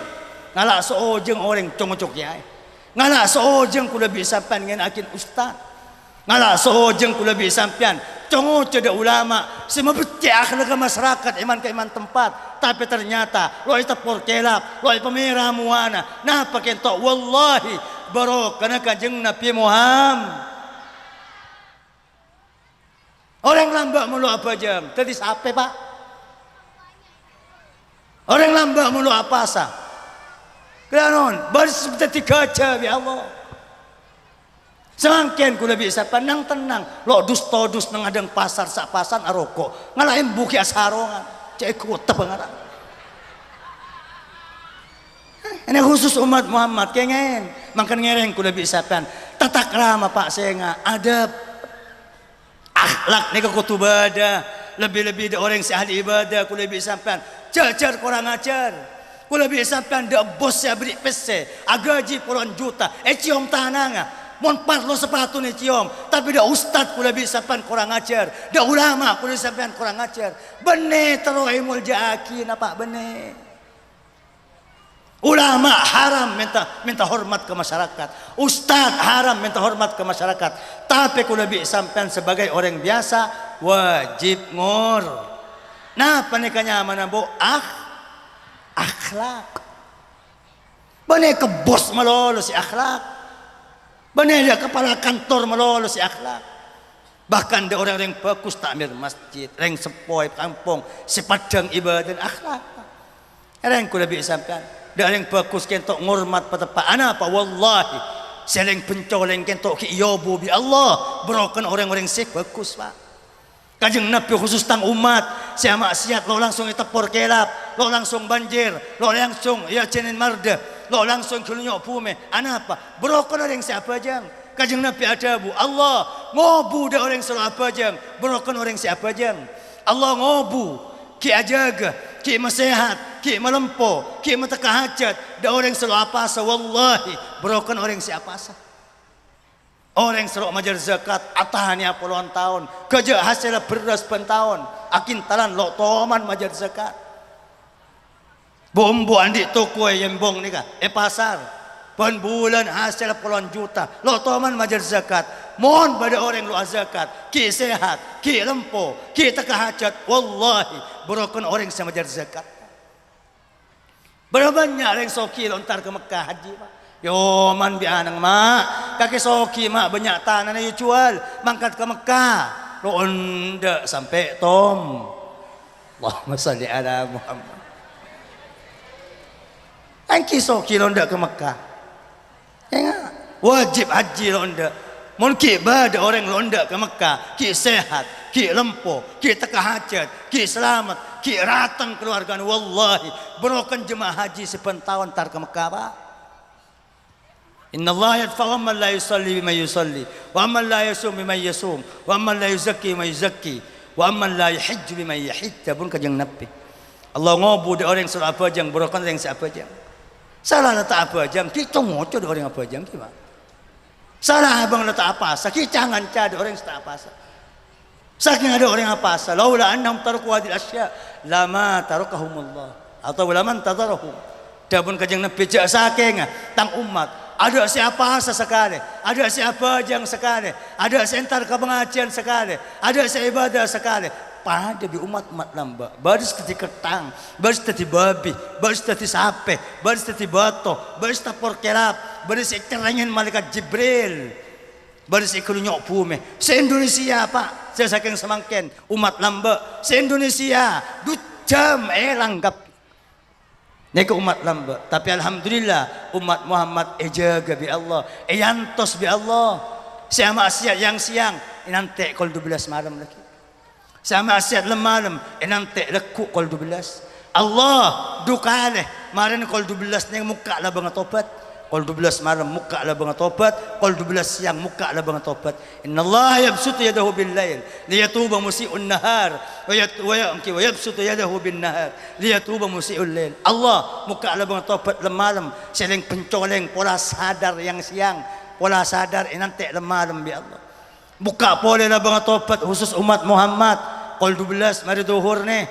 ngalak seojeng orang congcok ya. Ngalak seojeng ku lebih sampan dengan akin ustaz. Ngalak seojeng ku lebih sampian congo ceda ulama semua beti akhlak ke masyarakat iman ke iman tempat, tapi ternyata lo itu porkelap lo itu pemerah muana nah pakai tok wallahi barok karena kanjeng Nabi Muhammad. Orang lambak mulu apa jam tadi sampai pak, orang lambak mulu apa sah kelanon baru seperti kaca ya Allah. Semangkin ku lebih siapa nang tenang lo dus todus nang adang pasar sak pasan aroko ngalahin buki asarongan cek ku tebengaran ini khusus umat Muhammad kengen makan ngereng ku lebih siapa tata krama pak senga adab akhlak nih ke ibadah lebih-lebih ada orang si ahli ibadah ku lebih siapa cacar kurang ajar ku lebih siapa ada bos ya beri pese agaji puluhan juta cium tananga mon parlo sepatu nih cium, tapi dah ustad kula bisa pan kurang ajar, dah ulama kula bisa pan kurang ajar. Benih terohimul jaki napa benih. Ulama haram minta hormat ke masyarakat, ustad haram minta hormat ke masyarakat. Tapi kula bisa sampean sebagai orang biasa wajib ngur. Nah panikanya mana bu? Akhlak. Benih ke bos melolo si akhlak. Benar dia kepala kantor melolo si akhlak. Bahkan ada orang yang bagus takmir masjid, yang sepoi kampung, sepadang ibadah akhlak. Ada yang kuda bisa sampai. Ada yang bagus kentok ngormat pada anak apa wallahi. Seleng pencoleng kentok ki yobu bi Allah. Broken orang-orang sih bagus pak. Kanjeng Nabi khusus tang umat, saya maksiat lo langsung itapor kelap, lo langsung banjir, lo langsung ya jenin marda. Lo langsung kelunyok pume, apa? Broken orang siapa jang? Kanjeng Nabi ada bu, Allah ngobu dah orang selalu apa jang? Broken orang siapa jang? Allah ngobu, ki ajaga, ki masehat, ki melempo, ki mataka hajat, dah orang selalu apa asa? Wallahi, broken orang siapa asa? Orang selalu majar zakat, atahannya puluhan tahun, kerja hasilnya beras pentahun, akin talan lo toman majar zakat. Bombo andik toko yang bong ni kah? Pasar. Pan bulan hasil puluhan juta. Lo toman majar zakat. Mohon pada orang lu zakat. Ki sehat, ki lempo, ki tak hajat. Wallahi, broken orang sama majar zakat. Berapa banyak orang soki lontar ke Mekah haji pak? Yo man bi anang mak. Kaki soki mak banyak tanah na jual. Mangkat ke Mekah. Lo onda sampai tom. Allahumma salli ala Muhammad. Angki soki londa ke Mekah. Ya wajib haji londa. Mungkin ada orang londa ke Mekah, ki sehat, ki lempo, ki tak hajat, ki selamat, ki ratang keluarga. Wallahi, berokan jemaah haji sepentahun tar ke Mekah pak. Inna Allah yadfa wa man la yusalli bima yusalli, wa man la yasum bima yasum, wa man la yuzakki bima yuzakki, wa man la yahijju bima yahijju. Pun kajang Nabi. Allah ngobu di orang sel apa jang, berokan orang siapa jang. Salah letak apa jam, kita ngoco ada orang apa jam gimana? Salah abang letak apa asa, kita jangan cari orang letak apa asa. Saking ada orang apa asa, laula annahum taraku hadil asya, lama tarakahumullah atau laman tadarahum. Dabun kajang Nabi jak saking tang umat. Ada siapa asa sekali, ada siapa jang sekali, ada sentar ke pengajian sekali, ada seibadah sekali. Pada di umat-umat lamba baris tadi ketang, baris tadi babi, baris tadi sape, baris tadi bato, baris tapor kerap, baris ikerangin malaikat Jibril, baris ikerunyok pume. Se-Indonesia pak, saya saking semangken umat lamba, se-Indonesia 2 jam langgap. Nek umat lamba, tapi alhamdulillah umat Muhammad jaga bi Allah, yantos bi Allah. Saya maksiat yang siang, nanti kol 12 malam lagi. sama asyad lemalam nanti lekuk kol 12 Allah dukaleh marin kol 12 neng muka lah banget tobat kol 12 malam muka lah banget tobat kol 12 siang muka lah banget tobat innallaha yabsutu yadahu bil lail liyatuba musii'un nahar wa yabsutu yadahu bin nahar liyatuba musii'ul lail Allah muka lah banget tobat lemalam seleng pencoleng pola sadar yang siang pola sadar nanti lemalam bi Allah buka boleh lah banget tobat khusus umat Muhammad kol 12 mari duhur nih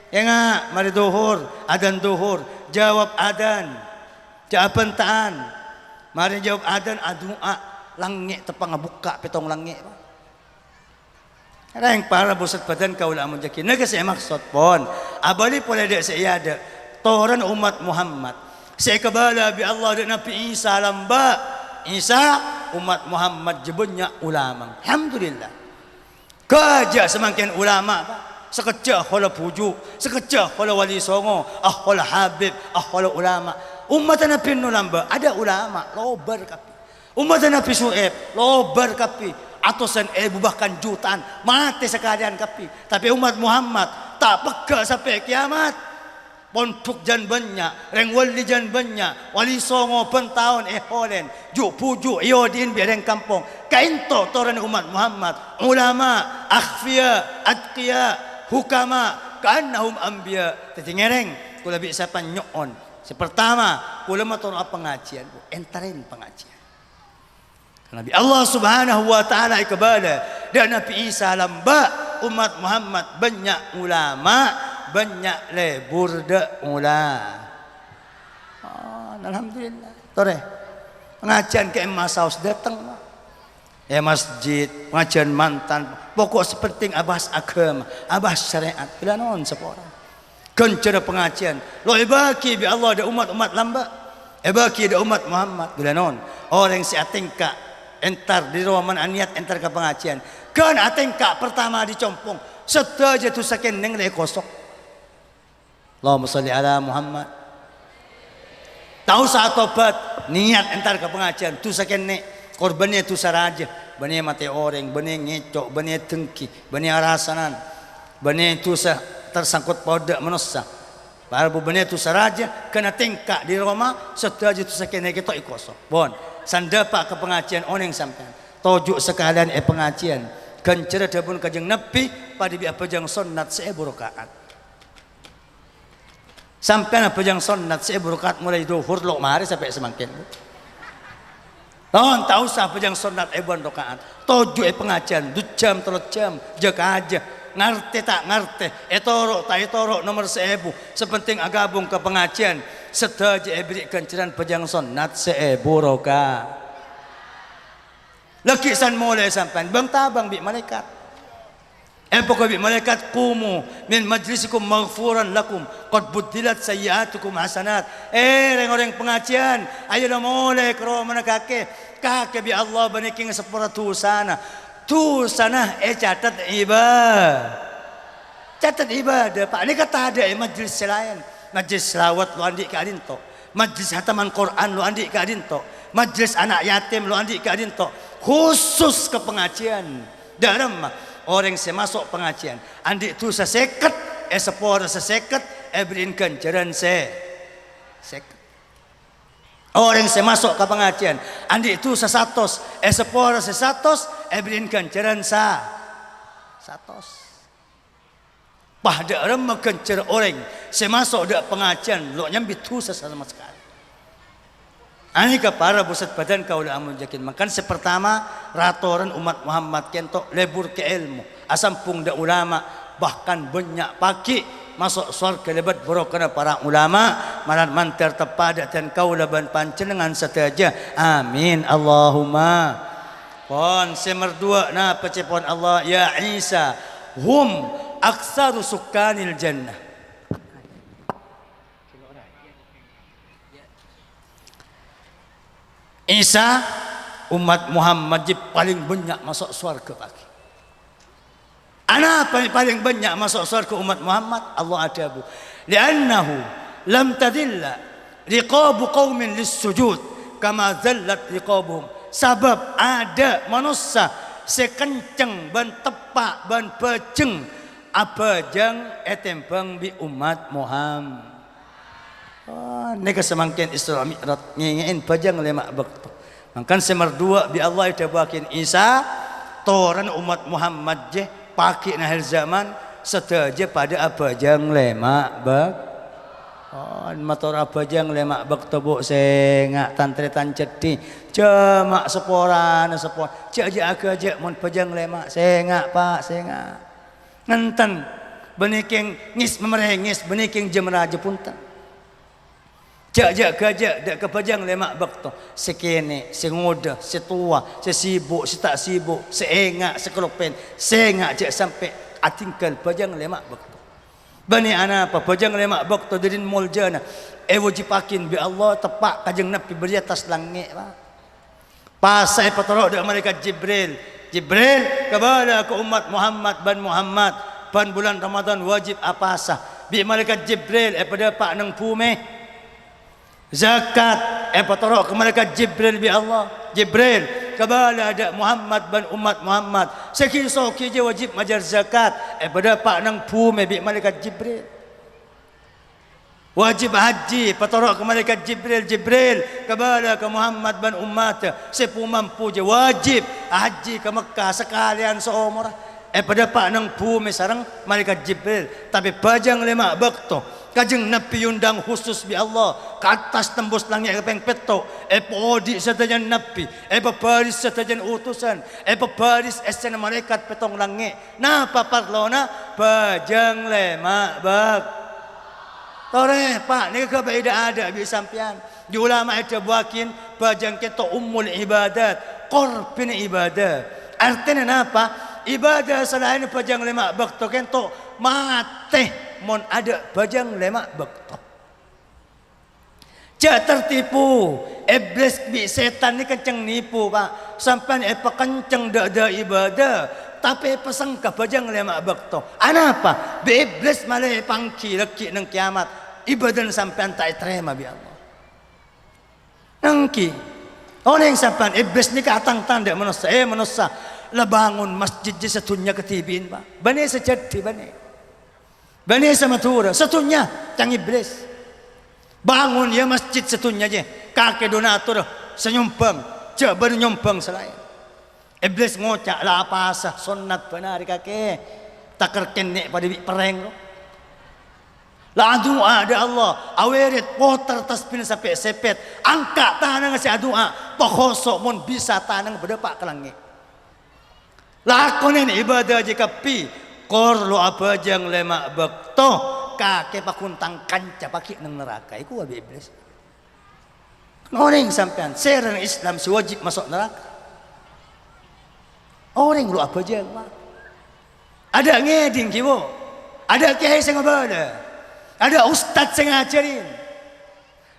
ya enggak mari duhur adan duhur jawab adan jawaban taan mari jawab adan adua langit tepang buka petong langit ada yang para busat badan kau lah menjaki naga saya maksud pon abali boleh dek saya ada toran umat Muhammad saya kebala bi Allah dan Nabi Isa lamba Isa umat Muhammad jebunya ulama alhamdulillah kerja semakin ulama sekejap hola puju sekejap hola wali songo hola habib hola ulama umat Nabi nulamba ada ulama lobar kapi umat Nabi Su'eb lobar kapi atusan bahkan jutaan mati sekalian kapi tapi umat Muhammad tak peka sampai kiamat pondok jan banyak reng wali jan banyak wali songo pentahun holen juk puju iodin biareng kampung kainto toran umat Muhammad ulama akhfiya atqiya hukama kanahum anbiya tetingereng kula bisa panyoon pertama kula matur pengajian entarin pengajian Nabi Allah Subhanahu wa taala ikbala dan Nabi Isa lamba umat Muhammad banyak ulama banyak lebur de ulah alhamdulillah tore pengajian ke emas saus datang ya masjid pengajian mantan pokok sepenting abahas agama abahas syariat bila non seporang kencana pengajian lo ibaki bi Allah ada umat-umat lamba ibaki ada umat Muhammad bila non orang si atingka entar di ruangan aniat entar ke pengajian kan atingka pertama dicompong sedaja tu saken neng le kosok Allahumma sholli ala Muhammad tahu saat tobat niat entar ke pengajian tu sakene korbannya tu saraja bani mati orang bani ngecok bani tengki bani arasanan bani tu tersangkut pada manusia baru bani tu saraja kena tingkak di Roma setelah tu sakene kita ikosok bon sandapa ke pengajian oneng sampean tojuk sekalian pengajian kencer dabun kajeng Nabi pada bi apa jang sunnat 1000 rakaat sampai apa yang sunat saya berkat mulai duhur lo mari sampai semakin non tahu siapa yang sunat eban rakaat tujuh pengajian 2 jam 3 jam jaga aja ngerti tak ngerti etoro tak etoro nomor 1000 sepenting agabung ke pengajian sedaja beri kenceran pejang sunat 1000 rakaat lagi san mulai sampai bang tabang bi malaikat pokok bi malaikat kumu min majlisikum maghfuran lakum qad buddilat sayyiatukum hasanat orang pengajian ayo na mulai kro mana kake bi Allah baniking sepura tu sana catat ibadah pak ini kata ada majlis lain majlis selawat lu andi ka adinto majlis hataman Quran lu andi ka adinto majlis anak yatim lu andi ka adinto khusus ke pengajian dalam orang saya masuk pengajian andi tu seseket sepora seseket beriin ganjaran seket orang saya masuk ke pengajian andi tu sesatos sepora sesatos beriin ganjaran satos pada orang mengganjar orang saya masuk dak pengajian lo nyambi tu sama sekali ani ka para busat badan kau lah amun jakin makan sepertama ratoran umat Muhammad kentok lebur ke ilmu asampung da ulama bahkan banyak pagi masuk surga lebat berokana para ulama malan mantar tepada dan kau laban pancenengan setaja amin Allahumma pon semer dua na pecepon Allah ya Isa hum aksaru sukanil jannah Isa umat Muhammad paling banyak masuk surga pagi. Ana paling banyak masuk surga umat Muhammad Allah adabu. Li'annahu lam tadilla riqabu qaumin lis-sujud kama zallat riqabuhum. Sebab ada manusia sekenceng ban tepak ban pejeng apa jang etempeng bi umat Muhammad. Nega semangkin Isra Mi'raj ngengein pajang lemak bekto. Mangkan semerdua bi Allah ita bakin Isa toran umat Muhammad je pakai nahil zaman seteja pada apa jang lemak bek. Motor apa jang lemak bek tebuk sengak tantretan cedi cemak seporan cek je aga je mon pajang lemak sengak pak sengak ngenten beniking ngis memerengis beniking jemeraja punten cek je gajak dak kepajang lemak bek to sekene sengoda setua sesibuk setak sibuk seengak sekelopen sengak je sampai atingkal pajang lemak bek to bani ana apa pajang lemak bek to didin muljana wajipakin bi Allah tepak kajeng nabi beri atas langit pak pasai patorok dak malaikat Jibril kepada ke umat Muhammad ban bulan Ramadan wajib apa sah bi malaikat Jibril pada pak nang pume zakat patorok ke malaikat Jibril bi Allah Jibril kepada ada Muhammad ban umat Muhammad sekiso je wajib majar zakat pada pak nang pume bi malaikat Jibril wajib haji patorok ke malaikat Jibril kepada ke Muhammad ban umat sepu mampu je wajib haji ke Mekah sekalian seumur pada pak nang pume sarang malaikat Jibril tapi pajang lemak bekto kajeng nabi undang khusus bi Allah ke atas tembus langit ke peng peto podi satajan nabi baris satajan utusan baris esen malaikat petong langit napa parlona pajang lemak bek tore pak ni ke beda ada bi sampian di ulama itu buakin pajang kita ummul ibadat qorbin ibadah artinya napa ibadah selain pajang lemak bek to kento mate mon ada pajang lemak bekto jak tertipu iblis bi setan ni kenceng nipu pak sampai kenceng dak ibadah tapi pesangka pajang lemak bekto anapa bi iblis malah pangki leki nang kiamat ibadah sampean tak terima bi Allah nangki orang sampean iblis ni katang tanda manusia lah bangun masjid je satunya ketibin pak bani sejati bani sama tura satunya cang iblis bangun ya masjid satunya je kakek donatur senyumpang cak baru nyumpang selain iblis ngocak lah apa sah sunat benar kakek takar kenek pada pereng lah doa ada Allah awerit poter tasbih sampai sepet angkat tanang si doa pokosok mun bisa tanang berdepak ke langit lakonin ibadah jika pi kor lo apa jang lemak bekto kakek pakuntang kanca pakik nang neraka iku wabi iblis orang sampean serang Islam si wajib masuk neraka orang lo apa jang ada ngeding kibo ada kiai sing ngabada ada ustad sing ngajarin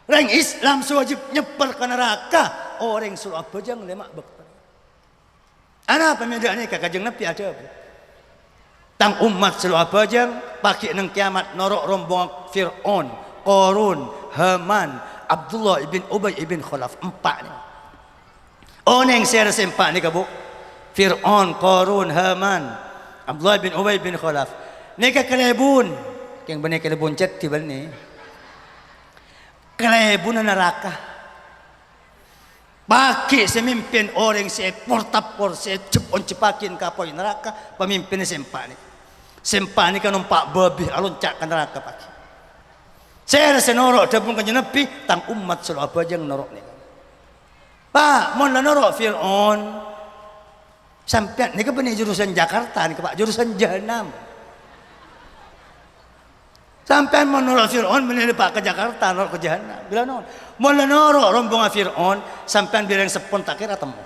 orang Islam si wajib nyeper ke neraka orang suruh apa jang lemak bekto ana pemedane kakajeng nabi ada tang umat selalu apa jang pakai nang kiamat norok rombongan Fir'aun, Qarun, Haman, Abdullah ibn Ubay ibn Khalaf empat ni. Oneng saya rasa empat ni kabu. Fir'aun, Qarun, Haman, Abdullah ibn Ubay ibn Khalaf. Ni ke kelebun, yang benar kelebun cat tiba ni. Kelebun neraka. Pakai semimpin orang saya portapor saya cepakin kapoi neraka pemimpin sempak ni. Sempak ni kan numpak babi alun cak kan neraka pakai. Saya rasa norok dabung kan nabi tang umat selalu apa jang norok ni. Pak, mon la norok Fir'aun. Sampai ni ke benih jurusan Jakarta ni ke pak jurusan Jahanam. Sampai mon norok Fir'aun benih pak ke Jakarta norok ke Jahanam. Bila non, mon la norok rombongan Fir'aun sampai bireng sepon tak kira temu.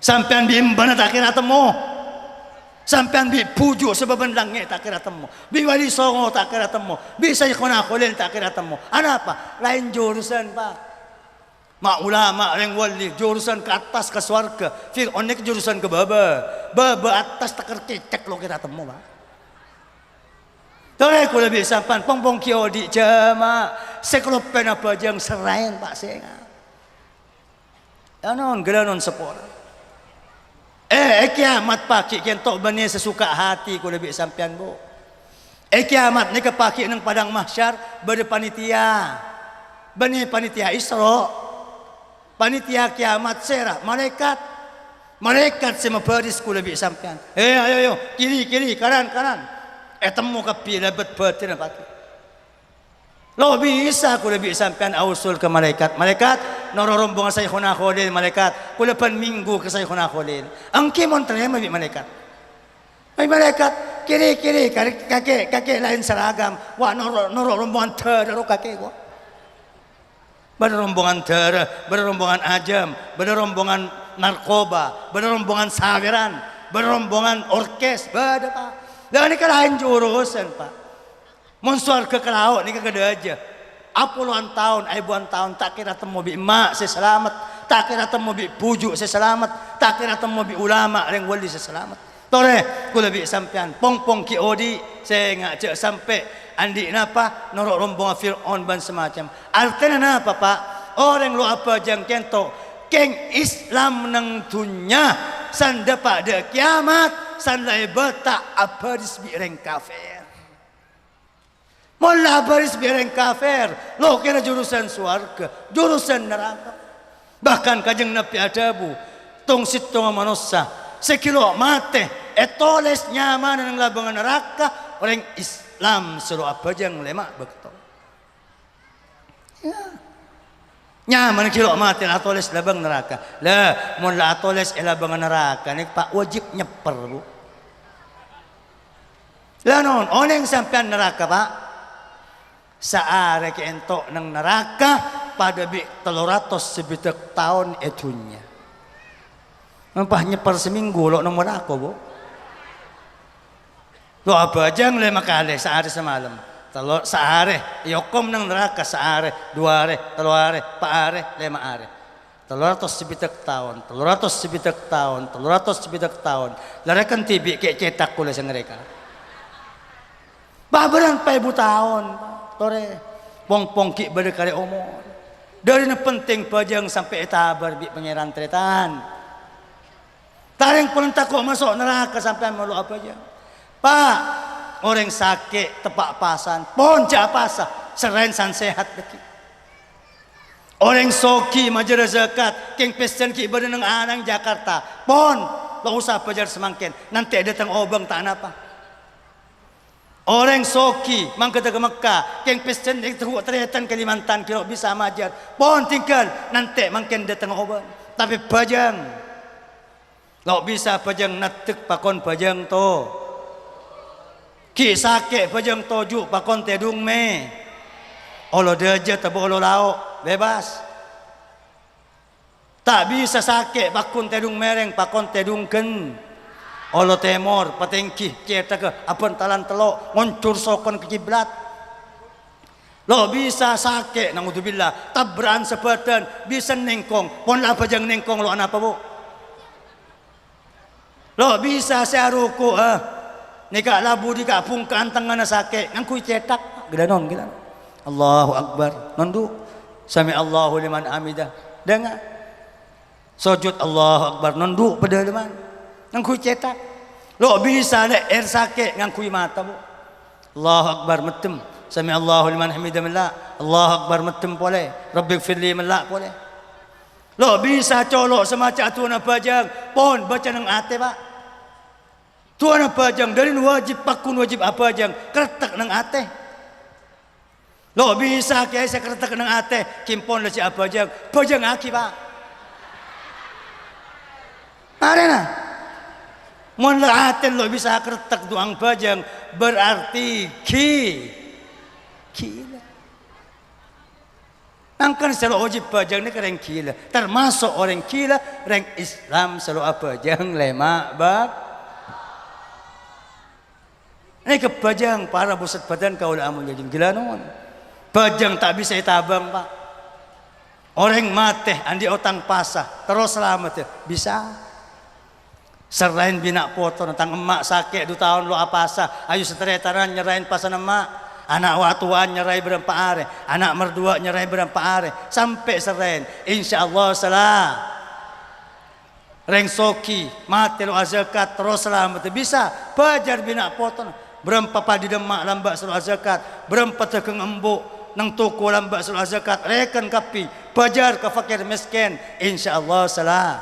Sampai bimbana tak kira temu. Sampai bi pujuk sebab langit tak kira temu. Bi wali songo tak kira temu. Bi saykhuna khulil tak kira temu. Apa? Lain jurusan pak. Mak ulama yang wali jurusan ke atas ke surga. Fir'aun ni jurusan ke baba. Baba atas tak kerkecek lo kira temu pak. Tore ku lebih sampan pong kio di jama. Seklopen apa jang serain pak senga. Anon gelanon sepora. Kiamat paki kentok bani sesuka hati ku lebih sampean bu. Kiamat ni kepaki nang padang mahsyar bade panitia. Bani panitia Isra. Panitia kiamat serah malaikat. Malaikat semua baris ku lebih sampean. Ayo kiri kanan. Temu kapi lebat batin paki. Lo bisa ku lebih sampean ausul ke malaikat. Malaikat nororombongan Saykhuna Khalil malaikat. Ku 8 minggu ke Saykhuna Khalil. Angki mon terima bi malaikat. Ai malaikat kiri kakek lain seragam. Wah nororombongan terero kakek gua. Bada rombongan ter, bada rombongan ajam, bada rombongan narkoba, bada rombongan saweran, bada rombongan orkes, bada pak. Dan ini kan lain jurusan pak. Monsuar ke laut ni kagak aja. Apuluhan tahun, ribuan tahun tak kira temu bi emak saya selamat, tak kira temu bi pujuk saya selamat, tak kira temu bi ulama yang wali saya selamat. Tore, ku lebih sampean pong ki odi saya ngajak sampai andi napa norok rombongan Fir'aun ban semacam. Artinya napa pak? Orang lu apa jang kento keng Islam nang dunya sanda pada kiamat sandai beta apa disbi reng kafir. Mullah baris biareng kafir. Lo kira jurusan suarga, jurusan neraka. Bahkan kajeng Nabi adabu tong sitong manusia sekilo mate etoles nyaman nang labangan neraka orang Islam selo apa jang lemak begitu. Ya. Nyaman kilo mate atoles labang neraka. Lah mun la atoles labangan neraka ni pak wajib nyeper bu. Lah non oneng sampean neraka pak. Saare ke entok nang neraka pada bi 300 tahun etunya. Mempah nyeper seminggu lo nang neraka bu. Lo apa jang le makale saare semalam. Telur saare yokom nang neraka saare 2 are 3 are 4 are 5 are. 300 tahun 300 tahun 300 tahun. Larakan tibi ke cetak kula sa mereka. Babaran pa 1000 tahun. Tore pong ki bade kare umur dari na penting pajang sampai etabar bi pangeran tretan tareng pun takut masuk neraka sampai malu apa aja pak orang sakit tepak pasan ponca pasa serain san sehat deki orang soki majar zakat keng pesen ki bade nang anang Jakarta pon lo usah pajar semangkin nanti ada tang obang tak apa. Orang soki mangkata ke Mekah keng pesen itu terhatan Kalimantan kilo bisa majar pon tinggal nanti mungkin datang obat tapi pajang lo bisa pajang natek pakon pajang to ki sake pajang toju pakon tedung me olo deja tabo olo lao bebas tak bisa sake pakon tedung mereng pakon tedung ken Olo temor patengki kita ke apun talan telok ngoncur sokon ke kiblat. Lo bisa sake naudzubillah tabran sebadan bisa nengkong pon apa jang nengkong lo apa bu? Lo bisa searuku nika labu di kapung kantangan sake ngangkui cetak gedanon gila. Allahu Akbar nondu sami Allahu liman hamidah dengar sujud Allahu Akbar nondu pada liman ngangkui cetak lo bisa le air sake ngangkui mata bu Allahu Akbar metem sami Allahu liman hamidah melak Allahu Akbar metem boleh Rabbi firli melak boleh lo bisa colok semacam tuan pajang pon baca nang ate pak tuan pajang dari wajib pakun wajib apa jang kertak nang ate lo bisa kiai saya kertak nang ate kimpon le si apa jang pajang aki pak arena mun laaten lo bisa kertak doang bajang berarti gila. Angkan selalu wajib bajang ni kereng gila. Termasuk orang gila reng Islam selalu apa bajang lemak bab. Ini kebajang para pusat badan kau dah amun jadi gila non. Bajang tak bisa itabang pak. Orang mati andi otang pasah terus selamat ya bisa. Serain bina foto tentang emak sakit 2 tahun lo apa sah ayo seteretaran nyerahin pasan emak anak watuan nyerai berapa are anak merdua nyerai berapa are sampai serain insyaallah salah Reng soki mati lo azakat terus selamat bisa pajar bina poton berempat padi demak lambak suruh azakat berempat tekeng embuk nang toko lambak suruh azakat reken kapi pajar ke fakir miskin insyaallah salah.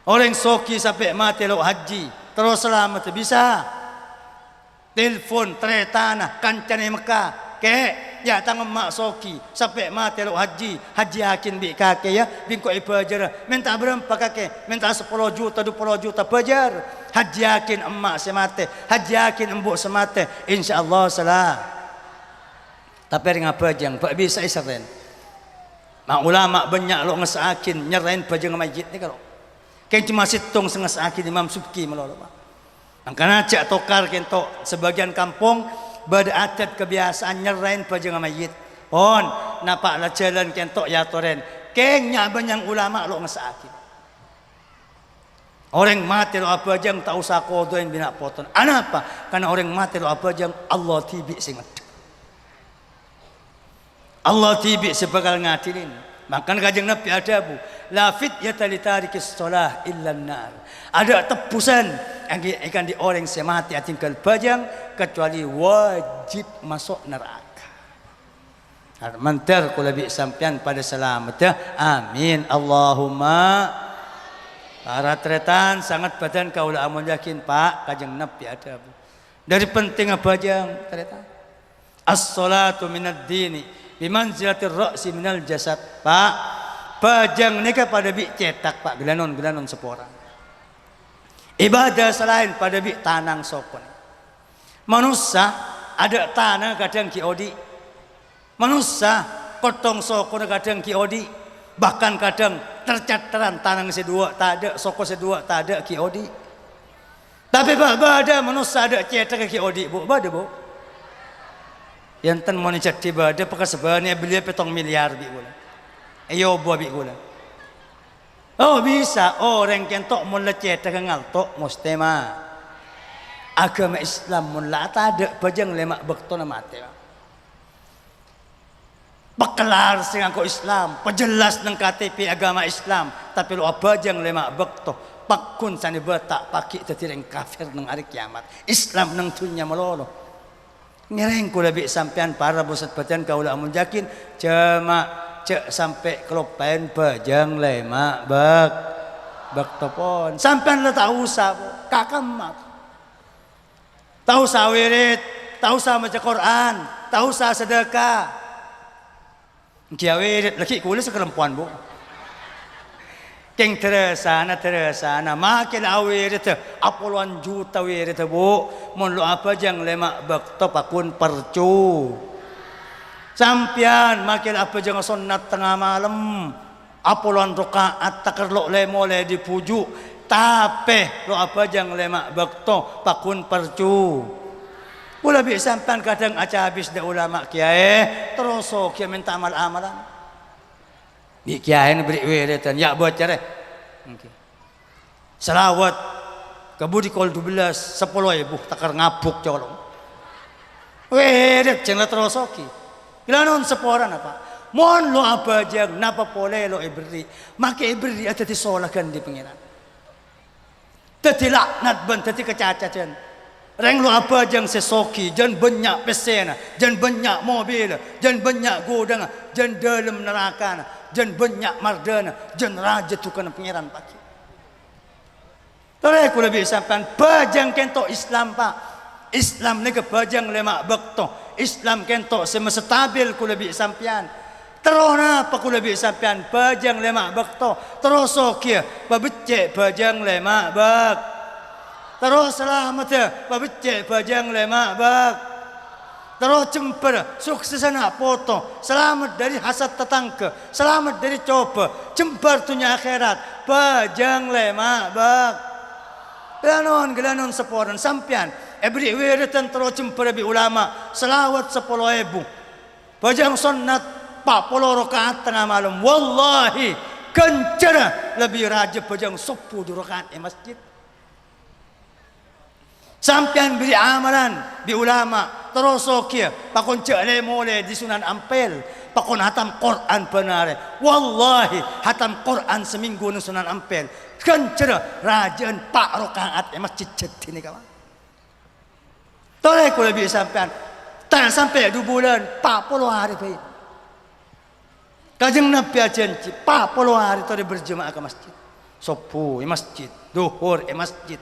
Orang soki sampai mati lo haji terus selamat bisa telepon teretana kancane Mekah ke ya tangan mak soki sampai mati lo haji yakin bi kakek ya bingko ibajar minta berapa kakek minta 10 juta 20 juta pajar haji yakin emak semate haji yakin embuk semate insyaallah salah. Tapi dengan pajang pak bisa isaren mak ulama banyak lo ngesakin nyerain pajang masjid ni kalau kayak cuma situng sengesakin Imam Subki melolo makanya cak tokar kento sebagian kampung beradat kebiasaan nyerain pajang mayit pon napak lah jalan kentok ya toren kengnya banyak ulama lo ngesakin orang mati lo apa jang tak usah kodoin bina poton anapa karena orang mati lo apa jang Allah tibi singet Allah tibi sebakal ngadilin makan kajeng Nabi ada bu la fit yatalitarikis sholah illa nar ada tebusan yang akan di orang semati tinggal bajang kecuali wajib masuk neraka. Mantar kula bi sampean pada selamat ya. Amin Allahumma. Para tretan sangat badan kaula amun yakin Pak kajeng Nabi ada bu. Dari penting bajang tretan. As-salatu minad dini bimanzilatir ra'si minal jasad. Pak bajang nika pada bi cetak Pak gelanon sepora. Ibadah selain pada bi tanang sokon. Manusia ada tanah kadang kiodi. Manusia potong sokon kadang kiodi. Bahkan kadang tercataran tanang sedua tak ada soko sedua tak ada kiodi. Tapi ada manusia ada cetak kiodi bu. Bada bu. Yang tan mau jadi bada pakai sebenarnya beli petong miliar bi gula. Ayo buah bi gula. Oh bisa orang kentok mula cetak ngaltok mustema agama Islam mula tak ada bajang lemak bekto na mati pekelar sing angko Islam pejelas nang KTP agama Islam tapi lo bajang lemak bekto pakun sani batak paki tetireng kafir nang hari kiamat Islam nang dunya melolo ngereng kula bi sampean para bosat batan kaula amun yakin jama cek sampai kelopain bajang lemak bak topon sampean lah tahu usah kakak mak tahu usah wirid tahu usah baca Quran tahu usah sedekah kia wirid laki kulis sekerempuan bu keng teresana makin wirid apuluan juta wirid bu mun lu apa jang lemak bak topakun percu sampian makin apa jangan sunat tengah malam apuluan rakaat takar lo lemole dipuju tapi lo apa jangan lemak bekto pakun percu pula bi sampean kadang aca habis da ulama kiai terus kiai minta amal-amalan bi kiai beri wiridan ya buat cere selawat kabudi kol 12 10.000 takar ngabuk colong wirid jangan terus Ilanon seporan apa? Mohon lo apa jang napa pole lo ibri, maka ibri ada disolakan di pengiran. Teti laknat ban teti kecacacan. Reng lo apa jang sesoki, jan banyak pesena, jan banyak mobil, jan banyak gudang, jan dalam neraka, jan banyak mardana, jan raja tukang pengiran pagi. Toleh aku lebih sampai bajang kento Islam Pak. Islam ni kebajang lemak bekto. Islam kento semestabil ku lebih sampian. Terus apa ku lebih sampian bajang lemak bekto. Terus okia babecek bajang lemak bek. Terus selamat ya babecek bajang lemak bek. Terus jemper suksesan foto. Selamat dari hasad tetangga. Selamat dari coba. Jemper tunya akhirat bajang lemak bek. Gelanon seporan sampian. Ebri wiritan terus jemper bi ulama selawat 10.000 bajang sunnat 40 rakaat tengah malam wallahi kencana lebih rajab bajang 10 rakaat di masjid sampean beri amalan bi ulama terus okia pakon cek lemole di Sunan Ampel pakon hatam Quran benar. Wallahi hatam Quran seminggu nu Sunan Ampel. Kencera rajaan pak rakaat masjid ini kawan. Toleh ku lebih sampean. Tak sampai 2 bulan 40 hari baik. Kajeng Nabi janji 40 hari tadi berjemaah ke masjid. Subuh masjid, duhur masjid,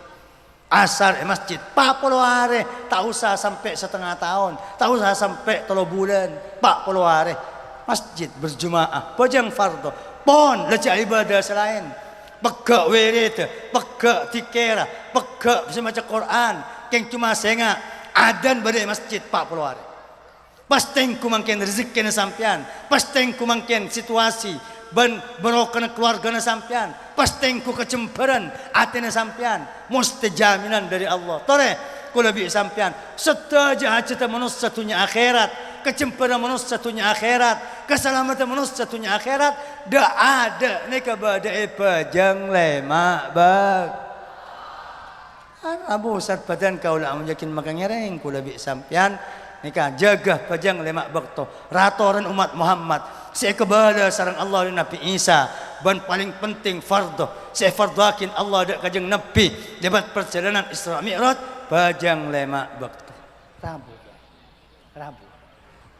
asar masjid, 40 hari. Tak usah sampai setengah tahun, tak usah sampai 3 bulan, 40 hari. Masjid berjemaah, bojang fardu. Pon lecak ibadah selain. Pegak wirid, pegak tikera, pegak bisa baca Quran. Keng cuma sengak adan pada masjid 40 hari. Pasteng ku mangken rezeki na sampean, pasteng ku mangken situasi ben berokan keluarga na sampean, pasteng ku kecemperan ati na sampean, mesti jaminan dari Allah. Tore ku lebih sampean setaja hajat manusia satunya akhirat, kecemperan manusia satunya akhirat, keselamatan manusia satunya akhirat. Da ada neka bada pajang lemak bag. Abu Ustaz badan kau lah yakin makan ngereng ku lebih sampean nika jaga pajang lemak bakto ratoran umat Muhammad saya kepada sarang Allah dan Nabi Isa ban paling penting fardu saya fardakin Allah dak kajeng Nabi debat perjalanan Isra Mi'raj pajang lemak bakto Rabu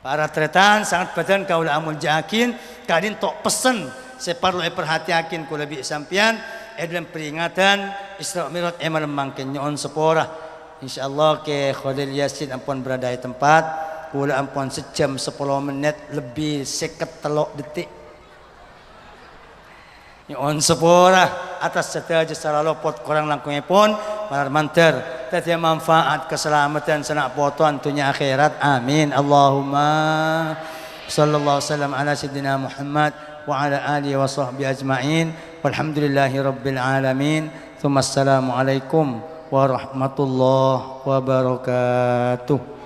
para tretan sangat badan kau lah amun jakin kadin tok pesen saya perlu perhatiakin ku lebih sampean dalam peringatan Isra Mi'raj emal mangken nyon sepora insyaallah ke Khadir Yasin ampun berada di tempat kula ampun sejam 10 menit lebih 53 detik nyon sepora atas setaja secara lopot kurang langkungnya pun malar manter tadi manfaat keselamatan sanak potoan dunia akhirat amin Allahumma sallallahu wasallam ala sayyidina Muhammad wa ala alihi wa sahbihi ajma'in walhamdulillahi rabbil alamin thumma assalamu alaikum warahmatullahi wabarakatuh.